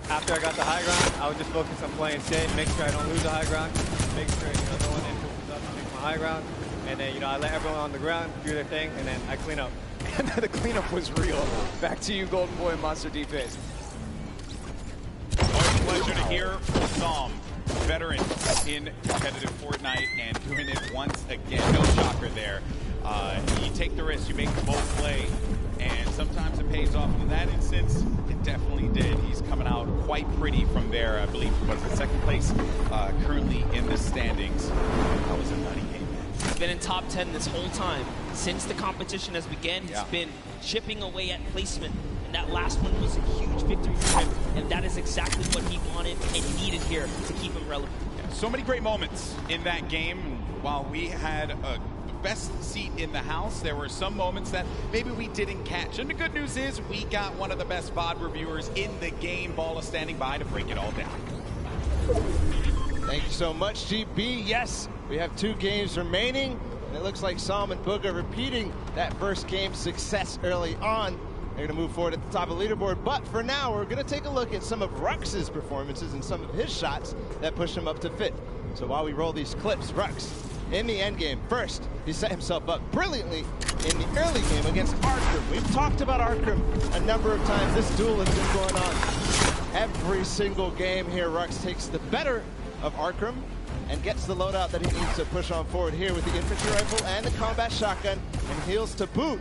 After I got the high ground, I was just focused on playing safe, make sure I don't lose the high ground, make sure no one influences up to make my high ground. and then, you know, I let everyone on the ground do their thing, and then I clean up. And the cleanup was real. Back to you, Golden Boy and Monster D-Face. Always a pleasure to hear from Psalm, veteran in competitive Fortnite, and doing it once again. No shocker there. You take the risk, you make the bold play, and sometimes it pays off. In that instance, it definitely did. He's coming out quite pretty from there. I believe he was in second place, currently in the standings. That was a nutty game, man. He's been in top 10 this whole time. Since the competition has begun, he's been chipping away at placement. And that last one was a huge victory for him. And that is exactly what he wanted and needed here to keep him relevant. Yeah, so many great moments in that game. While we had the best seat in the house, there were some moments that maybe we didn't catch. And the good news is we got one of the best VOD reviewers in the game. Ball is standing by to break it all down. Thank you so much, GB. Yes, we have 2 games remaining. And it looks like Psalm and Booga repeating that first game success early on. They're going to move forward at the top of the leaderboard. But for now, we're going to take a look at some of Rux's performances and some of his shots that push him up to 5th. So while we roll these clips, Rux, in the end game, first, he set himself up brilliantly in the early game against Arkham. We've talked about Arkham a number of times. This duel has been going on every single game here. Rux takes the better of Arkham and gets the loadout that he needs to push on forward here with the infantry rifle and the combat shotgun, and heals to boot.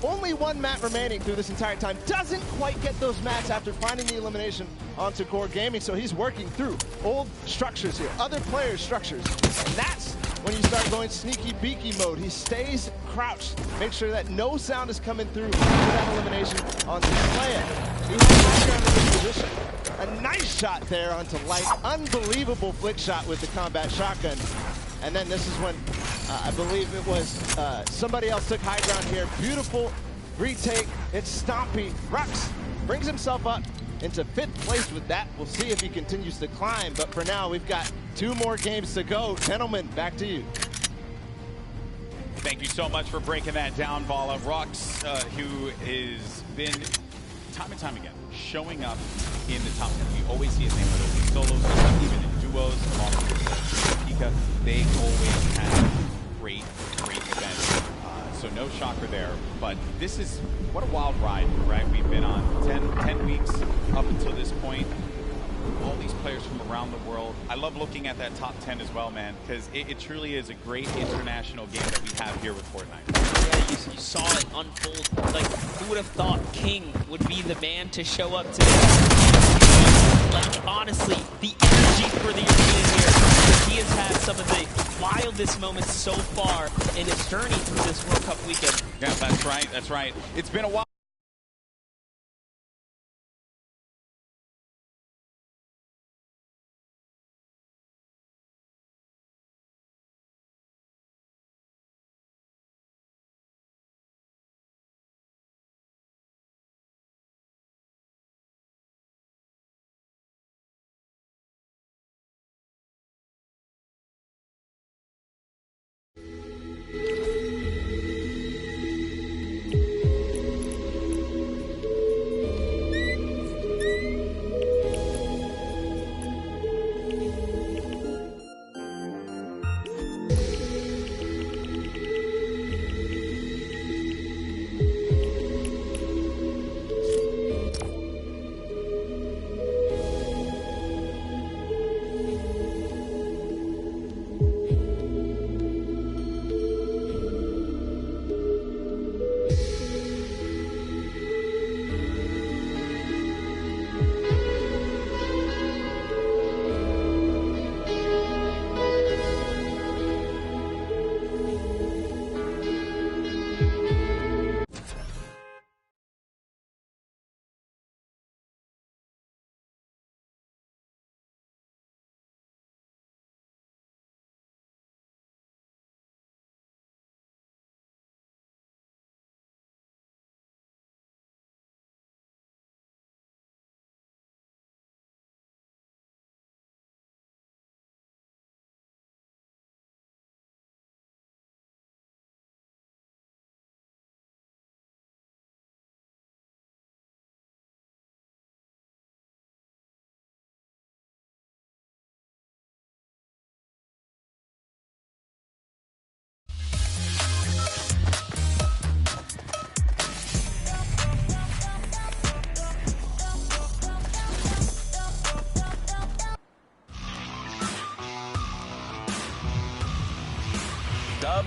Only 1 mat remaining through this entire time. Doesn't quite get those mats after finding the elimination onto Core Gaming, so he's working through old structures here, other players' structures. And that's when you start going sneaky beaky mode. He stays crouched, make sure that no sound is coming through for that elimination onto Slaya. He has background in this position. A nice shot there onto Light. Unbelievable flick shot with the combat shotgun. And then this is when I believe it was somebody else took high ground here. Beautiful retake. It's Stompy. Rux brings himself up into 5th place with that. We'll see if he continues to climb. But for now, we've got 2 more games to go. Gentlemen, back to you. Thank you so much for breaking that down, Vala. Rux, who has been time and time again showing up in the top 10. You always see his name, whether it's solos, even in duos, along with Pika. They always have great events. So no shocker there. But this is, what a wild ride, right? We've been on 10 weeks up until this point. All these players from around the world. I love looking at that top 10 as well, man, because it truly is a great international game that we have here with Fortnite. Yeah, you saw it unfold. Like, who would have thought King would be the man to show up today? Like, honestly, the energy for the arena here, because he has had some of the wildest moments so far in his journey through this World Cup weekend. Yeah, that's right, that's right. It's been a while.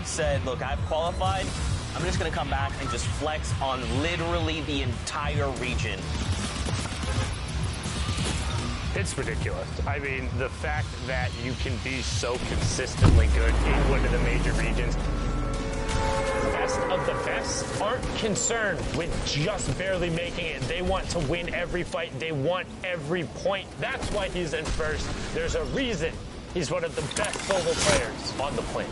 said, look, I've qualified. I'm just going to come back and just flex on literally the entire region. It's ridiculous. I mean, the fact that you can be so consistently good in one of the major regions. Best of the best aren't concerned with just barely making it. They want to win every fight. They want every point. That's why he's in first. There's a reason he's one of the best solo players on the planet.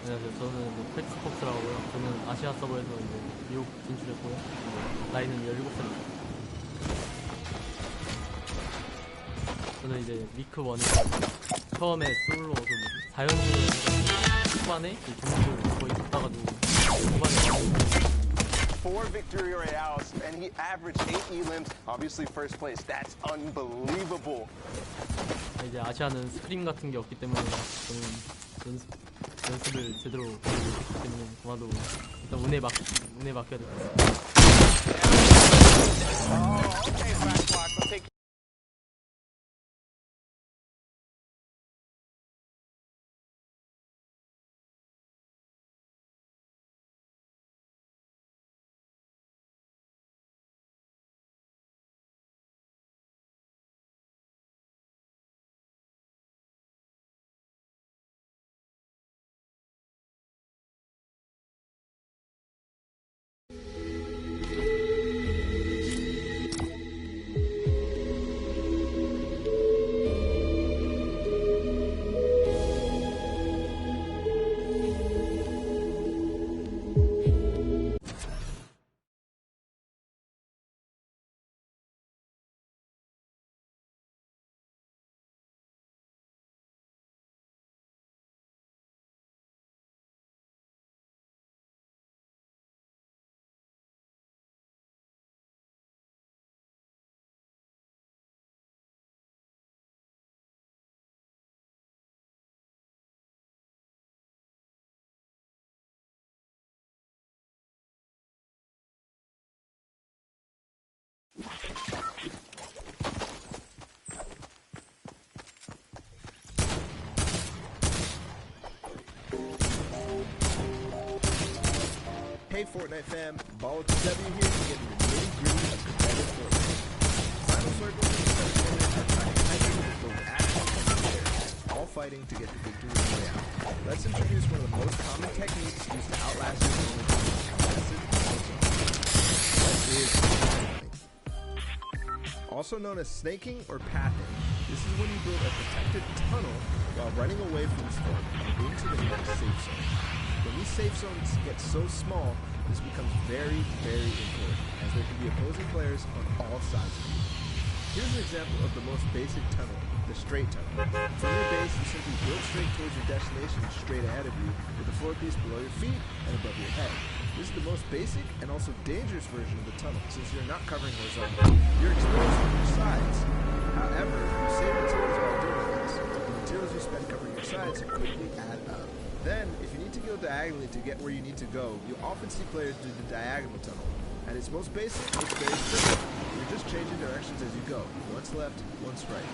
안녕하세요. 저는 텍스폭스라고요. 저는 아시아 서버에서 이제 미국 진출했고요. 나이는 17살입니다. 저는 이제 위크 1에서 처음에 솔로 4연승을 초반에 점수를 거의 받아가지고 초반에 4 victory royales, and he averaged 8 elims. Obviously, first place. That's unbelievable. 이제 아시아는 스크림 같은 게 없기 때문에 저는 연습을 제대로 하고 있기 때문에 아마도 일단 운에 맡겨야 될 것 같습니다. Hey Fortnite fam, Ball with the W here to get into the nitty-gritty of competitive Fortnite. Final Circle and Special Tournament are trying to hype with both action and players, all fighting to get the victory in Royale. Let's introduce one of the most common techniques used to outlast your opponent. What is tunneling? Also known as snaking or pathing, this is when you build a protected tunnel while running away from the storm and into the next safe zone. When these safe zones get so small, this becomes very, very important, as there can be opposing players on all sides of you. Here's an example of the most basic tunnel, the straight tunnel. From your base, you simply build straight towards your destination straight ahead of you, with the floor piece below your feet and above your head. This is the most basic and also dangerous version of the tunnel, since you're not covering horizontally. You're exposed from your sides. However, you save materials while doing this. The materials you spend covering your sides quickly add up. Then, if you need to go diagonally to get where you need to go, you often see players do the diagonal tunnel. At its most basic, it's very simple. You're just changing directions as you go. Once left, once right.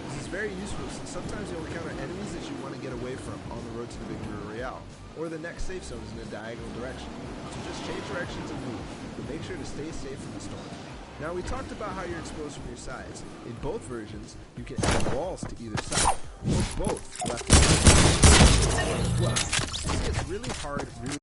This is very useful since sometimes you'll encounter enemies that you want to get away from on the road to the Victory Royale, or the next safe zone is in a diagonal direction. So just change directions and move, but make sure to stay safe from the storm. Now we talked about how you're exposed from your sides. In both versions, you can add walls to either side, or both left and right. Well, this gets really hard really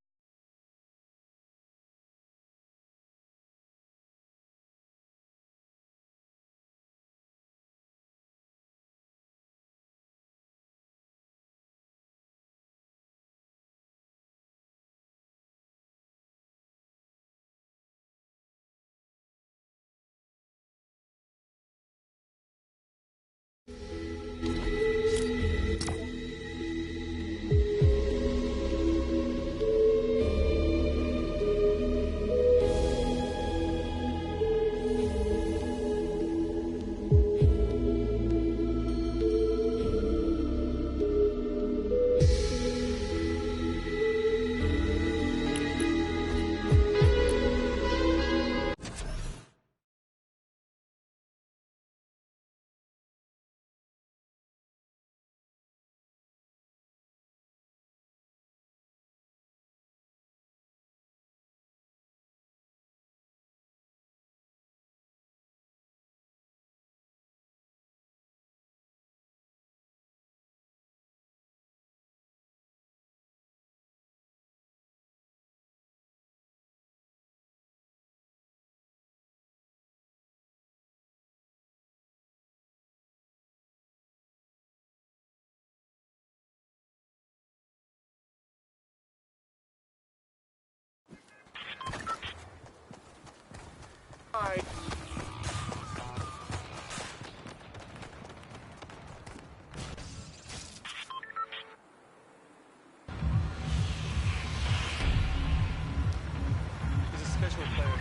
He's a special player.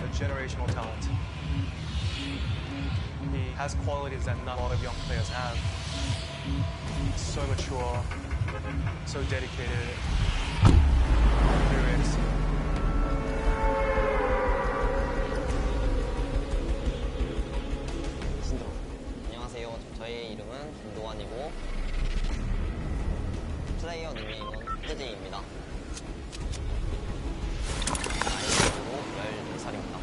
A generational talent. He has qualities that not a lot of young players have. He's so mature, so dedicated. Very rare to see. 안녕하세요. 저의 이름은 김도환이고 플레이어 닉네임은 흑제입니다. 나이로 14살입니다.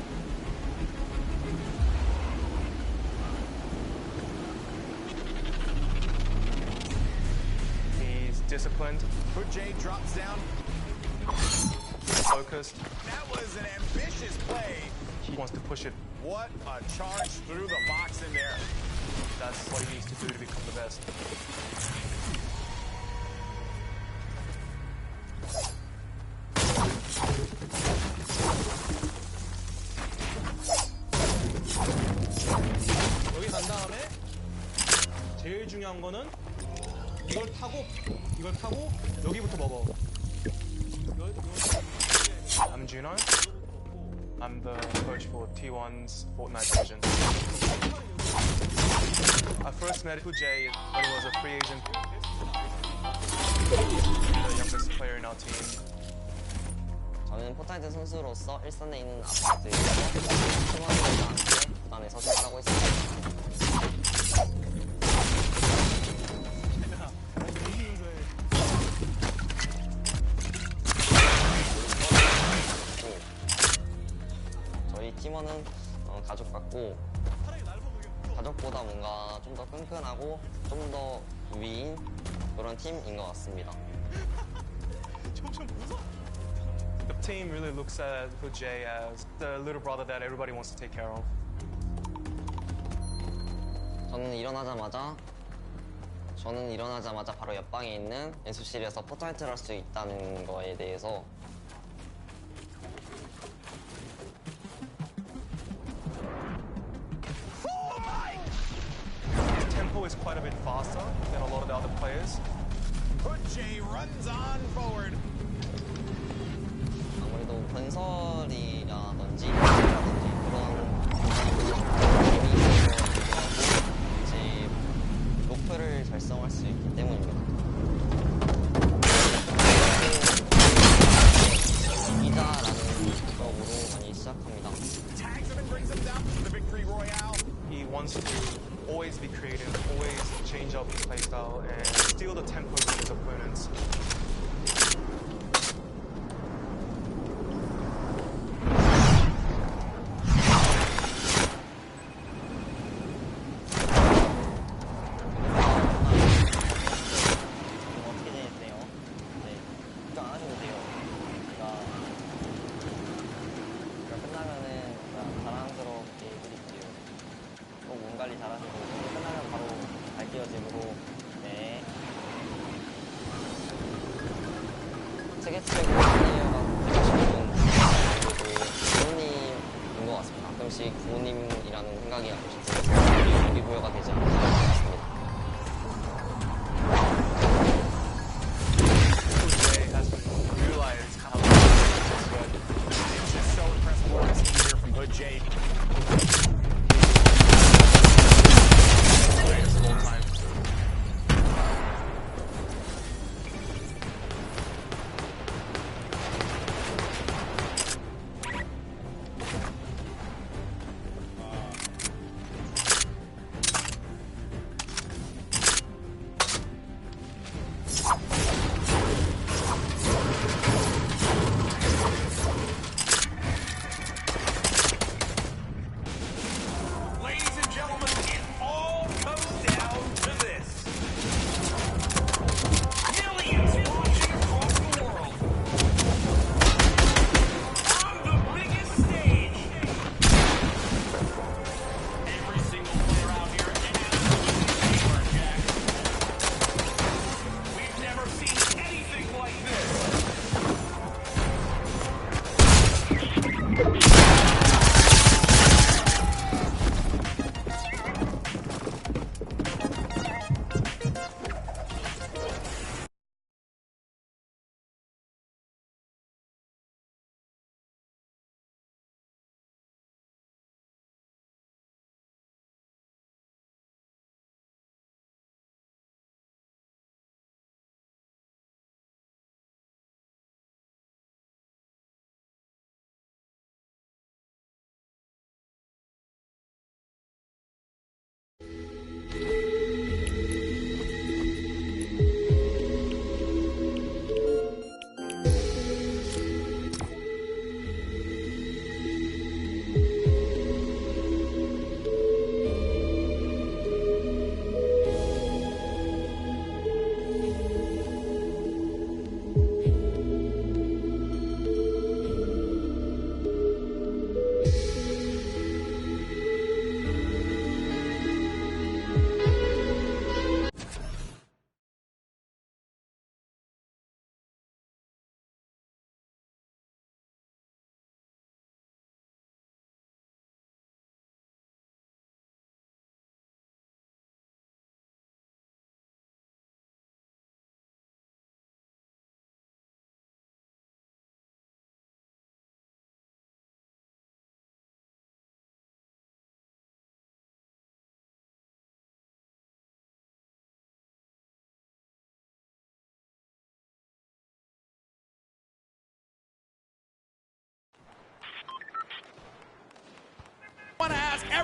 He's disciplined. Jay drops down. Focused. That was an ambitious play. He wants to push it. What a charge through the box in there. That's what he needs to do to become the best. 여기 간 다음에 제일 중요한 거는 이걸 타고 여기부터 먹어. I'm Juno. I'm the coach for T1's Fortnite division. I first met Jay when he was a free agent. The youngest player in our team. 저는 포트나이트 선수로서 일선에 있는 아파트에서 팀원들과 함께 구단에서 생활하고 있습니다. 저희 팀원은 가족 같고 가족보다 뭔가 좀 더 끈끈하고 좀 더 위인 그런 팀인 것 같습니다. The team really looks at Jay as the little brother that everybody wants to take care of. 저는 일어나자마자 바로 옆방에 있는 연습실에서 포트나이트를 할 수 있다는 거에 대해서 His tempo is quite a bit faster than a lot of the other players. Jay runs on forward. 아무래도 건설이라든지 이제 목표를 달성할 수 있기 때문입니다. 이기자라는 목적으로 많이 시작합니다. He wants to always be creative, always change up his playstyle, and steal the tempo from his opponents. 어떻게 지내세요? 네, 걱정 안 하셔도 돼요. 제가 끝나면은 자랑스럽게 해드릴게요. 꼭 몸 관리 잘하시고 끝나면 바로 갈게요 집으로. 네. 세계 최고 플레이어가 되고 싶은 부모님인 것 같습니다. 가끔씩 부모님이라는 생각이 가끔씩 들어서 동기부여가 되지 않는 것 같습니다. Jay has realized how good. It's just so impressive what we see here from Hood Jay. Greatest of all time.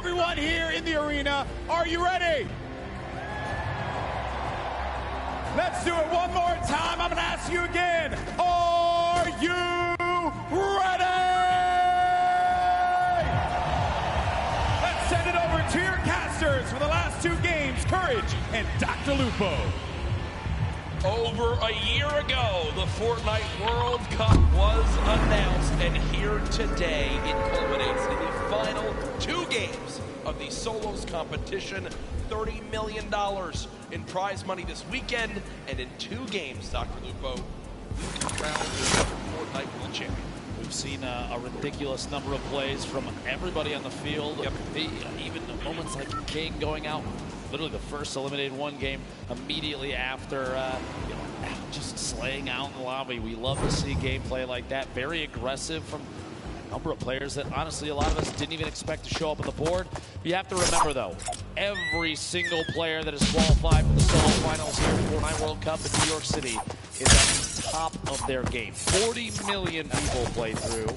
Everyone here in the arena, are you ready? Let's do it one more time. I'm going to ask you again. Are you ready? Let's send it over to your casters for the last two games, Courage and Dr. Lupo. Over a year ago, the Fortnite World Cup was announced, and here today it culminates in the final two games of the solos competition. $30 million in prize money this weekend, and in two games, Dr. Lupo, crowned the Fortnite World Champion. We've seen a ridiculous number of plays from everybody on the field. Yep. Even moments like King going out, literally the first eliminated one game immediately after just slaying out in the lobby. We love to see gameplay like that. Very aggressive from a number of players that honestly a lot of us didn't even expect to show up on the board. You have to remember though, every single player that is qualified for the solo finals here at Fortnite World Cup in New York City is at the top of their game. 40 million people play through.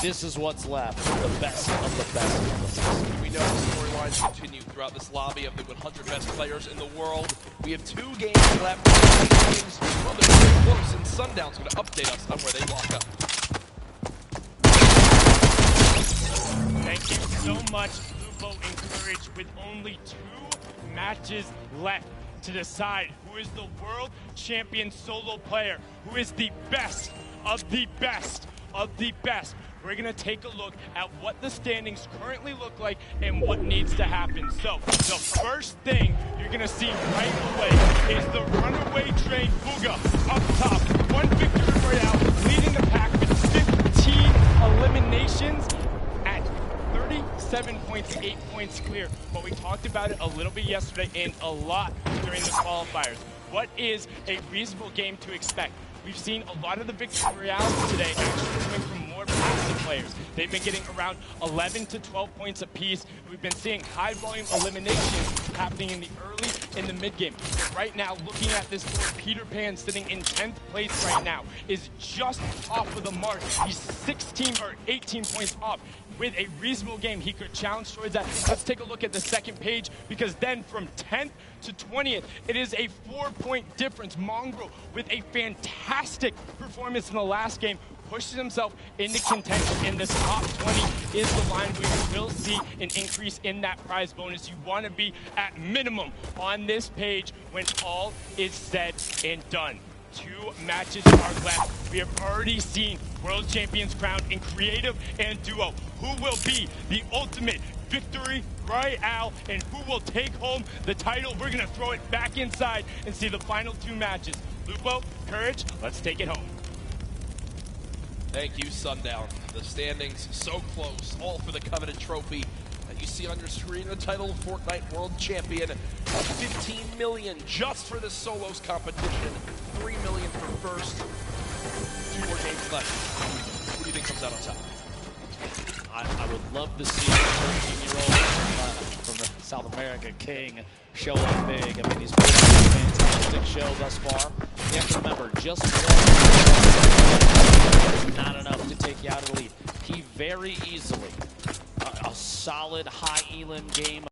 This is what's left, the best of the best of the best. We know the storylines continue throughout this lobby of the 100 best players in the world. We have two games left. Games, well, they're very close, and Sundown's going to update us on where they lock up. Thank you so much, Lupo and Courage, with only 2 matches left to decide who is the world champion solo player, who is the best of the best of the best. We're going to take a look at what the standings currently look like and what needs to happen. So, the first thing you're going to see right away is the runaway train Bugha up top. 1 victory Royale, leading the pack with 15 eliminations at 37 points, 8 points clear. But we talked about it a little bit yesterday and a lot during the qualifiers. What is a reasonable game to expect? We've seen a lot of the victory Royales today actually coming from more passive players. They've been getting around 11 to 12 points apiece. We've been seeing high volume eliminations happening in the early and the mid game. But right now, looking at this board, Peter Pan sitting in 10th place right now is just off of the mark. He's 16 or 18 points off. With a reasonable game, he could challenge towards that. Let's take a look at the second page, because then from 10th to 20th, it is a 4-point difference. Mongrel, with a fantastic performance in the last game, pushes himself into contention, and this top 20 is the line where you will see an increase in that prize bonus. You want to be at minimum on this page when all is said and done. 2 matches are left. We have already seen world champions crowned in creative and duo. Who will be the ultimate victory Royale and who will take home the title? We're going to throw it back inside and see the final 2 matches. Lupo, Courage, let's take it home. Thank you, Sundown. The standings so close, all for the coveted trophy that you see on your screen. The title of Fortnite World Champion, $15 million just for this solos competition, $3 million for first. 2 more games left. Who do you think comes out on top? I would love to see a 13-year-old from the South America King show up big. I mean, he's been a fantastic show thus far. You have to remember, just one is not enough to take you out of the lead. He very easily, a solid high elim game.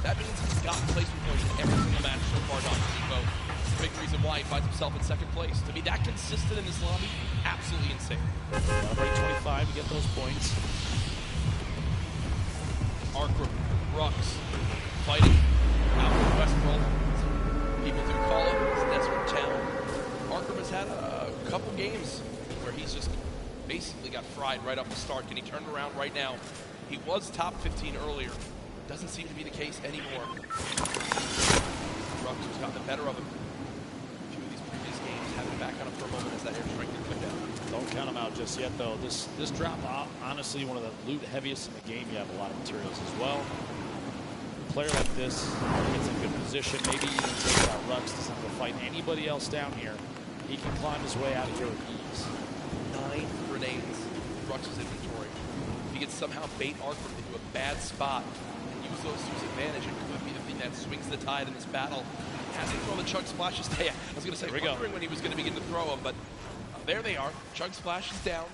That means he's gotten placement points in every single match so far, Dr. Depot. It's a big reason why he finds himself in second place. To be that consistent in this lobby, absolutely insane. Gotta break 25 to get those points. Arkram, Rux, fighting out in Westworld. People do call it his desert town. Arkram has had a couple games where he's just basically got fried right off the start. Can he turn it around right now? He was top 15 earlier. Doesn't seem to be the case anymore. Rux has gotten the better of him. A few of these previous games having it back on him for a moment as that airstrike did come down. Don't count him out just yet, though. This drop, honestly, one of the loot heaviest in the game. You have a lot of materials as well. A player like this gets in good position, maybe even takes out Rux, doesn't have to fight anybody else down here. He can climb his way out of here with ease. 9 grenades in Rux's inventory. If he can somehow bait Arkram into a bad spot and use those to his advantage, it could be the thing that swings the tide in this battle. Hasn't thrown the Chug Splashes. I was going to say, wondering when he was going to begin to throw them, but there they are. Chug Splash is down.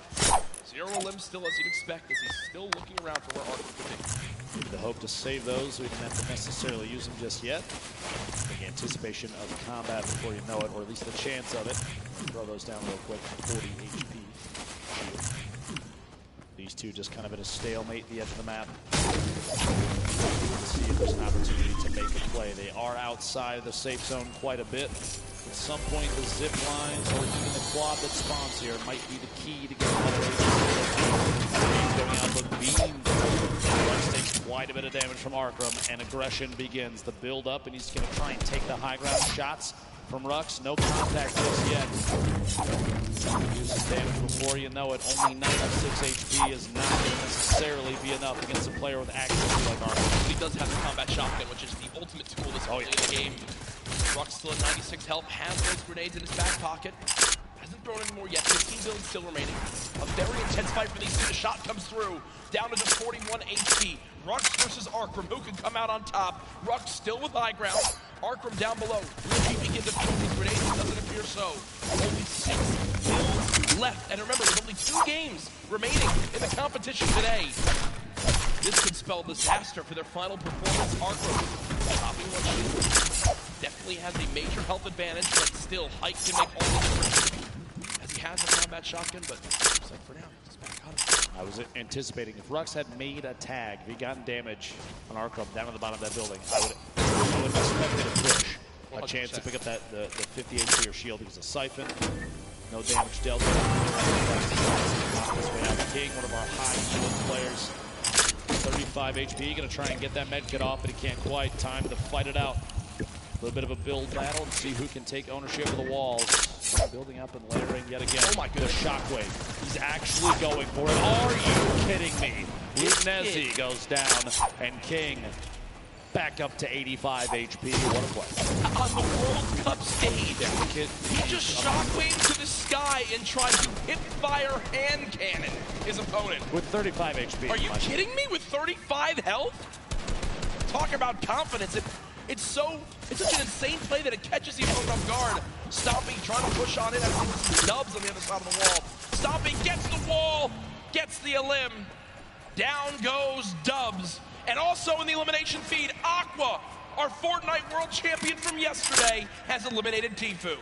0 limbs still as you'd expect, as he's still looking around for where Arkram could be. The hope to save those. We didn't have to necessarily use them just yet. The anticipation of combat before you know it, or at least the chance of it. Throw those down real quick. 40 HP. These two just kind of at a stalemate at the edge of the map. See if there's an opportunity to make a play. They are outside of the safe zone quite a bit. At some point, the zip lines or even the quad that spawns here might be the key to getting another going out with beam. Rux takes quite a bit of damage from Arkram, and aggression begins. The build up, and he's going to try and take the high ground shots from Rux. No contact just yet. Uses damage before you know it. Only 96 HP is not going to necessarily be enough against a player with accuracy like Arkram. He does have the combat shotgun, which is the ultimate tool this early in the game. Rux still at 96 health, has those grenades in his back pocket. Hasn't thrown any more yet. 15 builds still remaining. A very intense fight for these two. The shot comes through. Down to just 41 HP. Rux versus Arkram. Who can come out on top? Rux still with high ground. Arkram down below. Will he begin to throw these grenades? It doesn't appear so. Only 6 builds left. And remember, there's only 2 games remaining in the competition today. This could spell disaster for their final performance. Arkram stopping one shield. Definitely has a major health advantage, but still, Hike can make all the difference. As he has a combat shotgun, but looks like for now, he's back on it. I was anticipating if Rux had made a tag, if he'd gotten damage on Arkram down at the bottom of that building, I would have expected a push. 100%. A chance to pick up that the 50 HP or shield because of Siphon. No damage dealt. This way out of King, one of our high healing players. 35 HP, gonna try and get that med kit off, but he can't quite. Time to fight it out. A little bit of a build battle and see who can take ownership of the walls. Building up and layering yet again. Oh my goodness. The shockwave. He's actually going for it. Are you kidding me? Lugnesi goes down, and King back up to 85 HP. What a play. On the World Cup stage, he just shockwaved to the sky and tried to hip-fire hand cannon his opponent. With 35 HP. Are you kidding me? With 35 health? Talk about confidence. It's such an insane play that it catches the opponent off guard. Stomping, trying to push on it. I think this is Dubs on the other side of the wall. Stomping gets the wall, gets the elim. Down goes Dubs. And also in the elimination feed, Aqua, our Fortnite world champion from yesterday, has eliminated Tfue.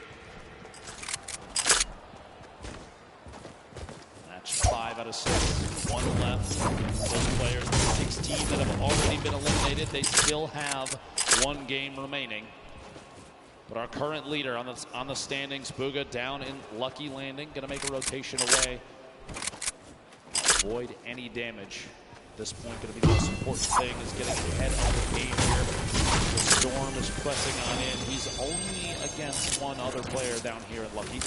Match 5 out of 6. 1 left. Those players, the 16 that have already been eliminated, they still have 1 game remaining. But our current leader on the standings, Bugha, down in Lucky Landing, gonna make a rotation away. Avoid any damage. At this point, gonna be the most important thing is getting ahead of the game here. The Storm is pressing on in. He's only against 1 other player down here at Lucky.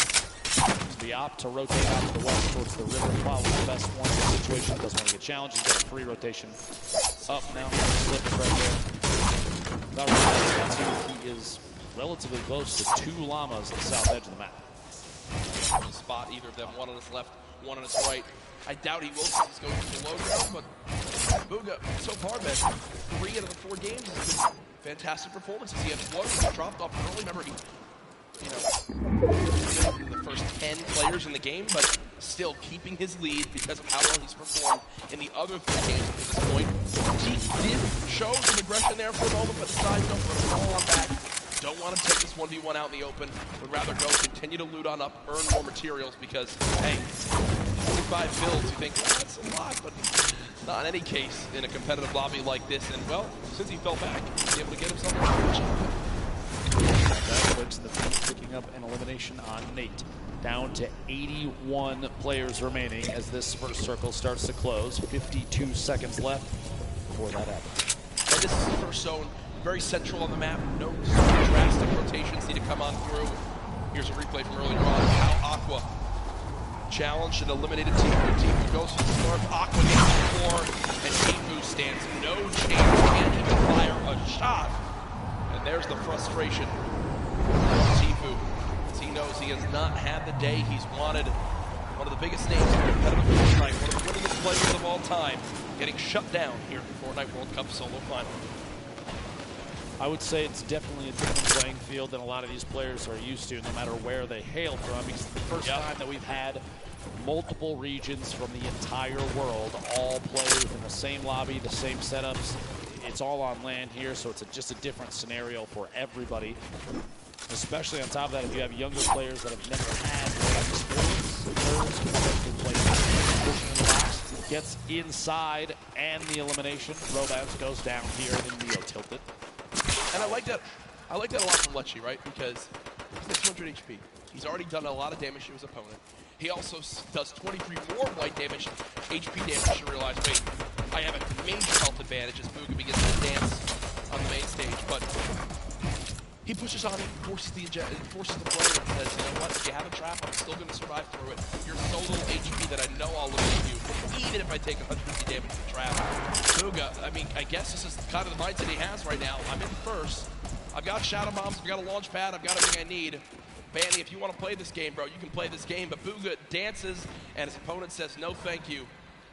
The opt to rotate out to the west towards the river, probably the best one in the situation. Doesn't want to get challenged. He's got a free rotation up now. Slip it right there. Not really. He is relatively close to 2 llamas at the south edge of the map. Spot either of them, 1 on his left, 1 on his right. I doubt he will since he's going to the low ground, but Bugha, so far, man, 3 out of the 4 games has been fantastic performances. He had 1 that dropped off early. Remember, he, in the first 10 players in the game, but still keeping his lead because of how well he's performed in the other 3 games up to this point. He did show some aggression there for a moment, but decides don't put a ball on back. Don't want to take this 1v1 out in the open. Would rather go continue to loot on up, earn more materials because, hey, 45 builds, you think, well, that's a lot, but not in any case in a competitive lobby like this. And, well, since he fell back, he's able to get himself a match. That puts the Beat picking up an elimination on Nate. Down to 81 players remaining as this first circle starts to close. 52 seconds left before that happens. And this is the first zone. Very central on the map. No drastic rotations need to come on through. Here's a replay from earlier on how Aqua challenged and eliminated Tifu. Tifu goes to the north. Aqua gets to the floor, and Tifu stands no chance. Can't even fire a shot. And there's the frustration of Tifu, as he knows he has not had the day he's wanted. One of the biggest names in competitive Fortnite, one of the winningest players of all time, getting shut down here in the Fortnite World Cup solo final. I would say it's definitely a different playing field than a lot of these players are used to, no matter where they hail from. It's the first time that we've had multiple regions from the entire world all play in the same lobby, the same setups. It's all on land here, so it's just a different scenario for everybody. Especially on top of that, if you have younger players that have never had experience, gets inside, and the elimination. Romance goes down here, and Neo tilted. And I like that a lot from Lechi, right? Because he's at 200 HP. He's already done a lot of damage to his opponent. He also does 23 more white damage, HP damage, to realize, wait, I have a major health advantage as Booga begins to dance on the main stage. But he pushes on it, forces the player, and says, you know what, if you have a trap, I'm still going to survive through it. You're so little HP that I know I'll eliminate you, even if I take 150 damage to the trap. Booga, I mean, I guess this is kind of the mindset he has right now. I'm in first. I've got shadow bombs, I've got a launch pad, I've got everything I need. Banny, if you want to play this game, bro, you can play this game. But Booga dances, and his opponent says, no, thank you.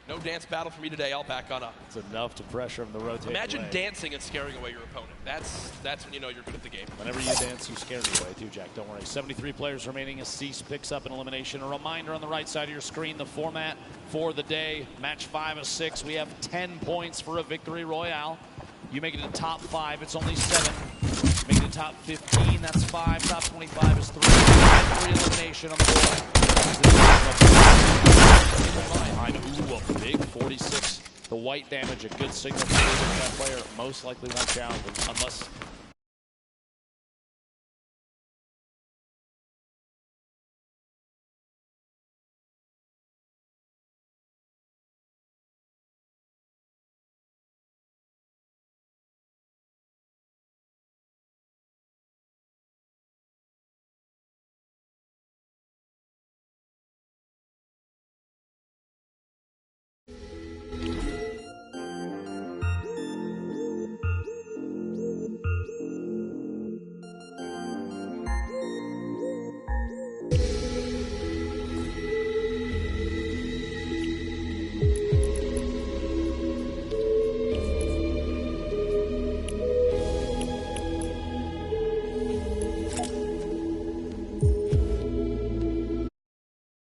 No dance battle for me today. I'll back on up. It's enough to pressure him to rotate. Imagine away. Dancing and scaring away your opponent. That's when you know you're good at the game. Whenever you dance, you scare me away too, Jack. Don't worry. 73 players remaining as Cease picks up an elimination. A reminder on the right side of your screen, the format for the day. Match 5 of 6. We have 10 points for a victory royale. You make it to top 5, it's only 7. Make it to top 15, that's 5. Top 25 is 3. 3 elimination on the board. Ooh, a big 46. The white damage, a good signal for that player. Most likely won't challenge him unless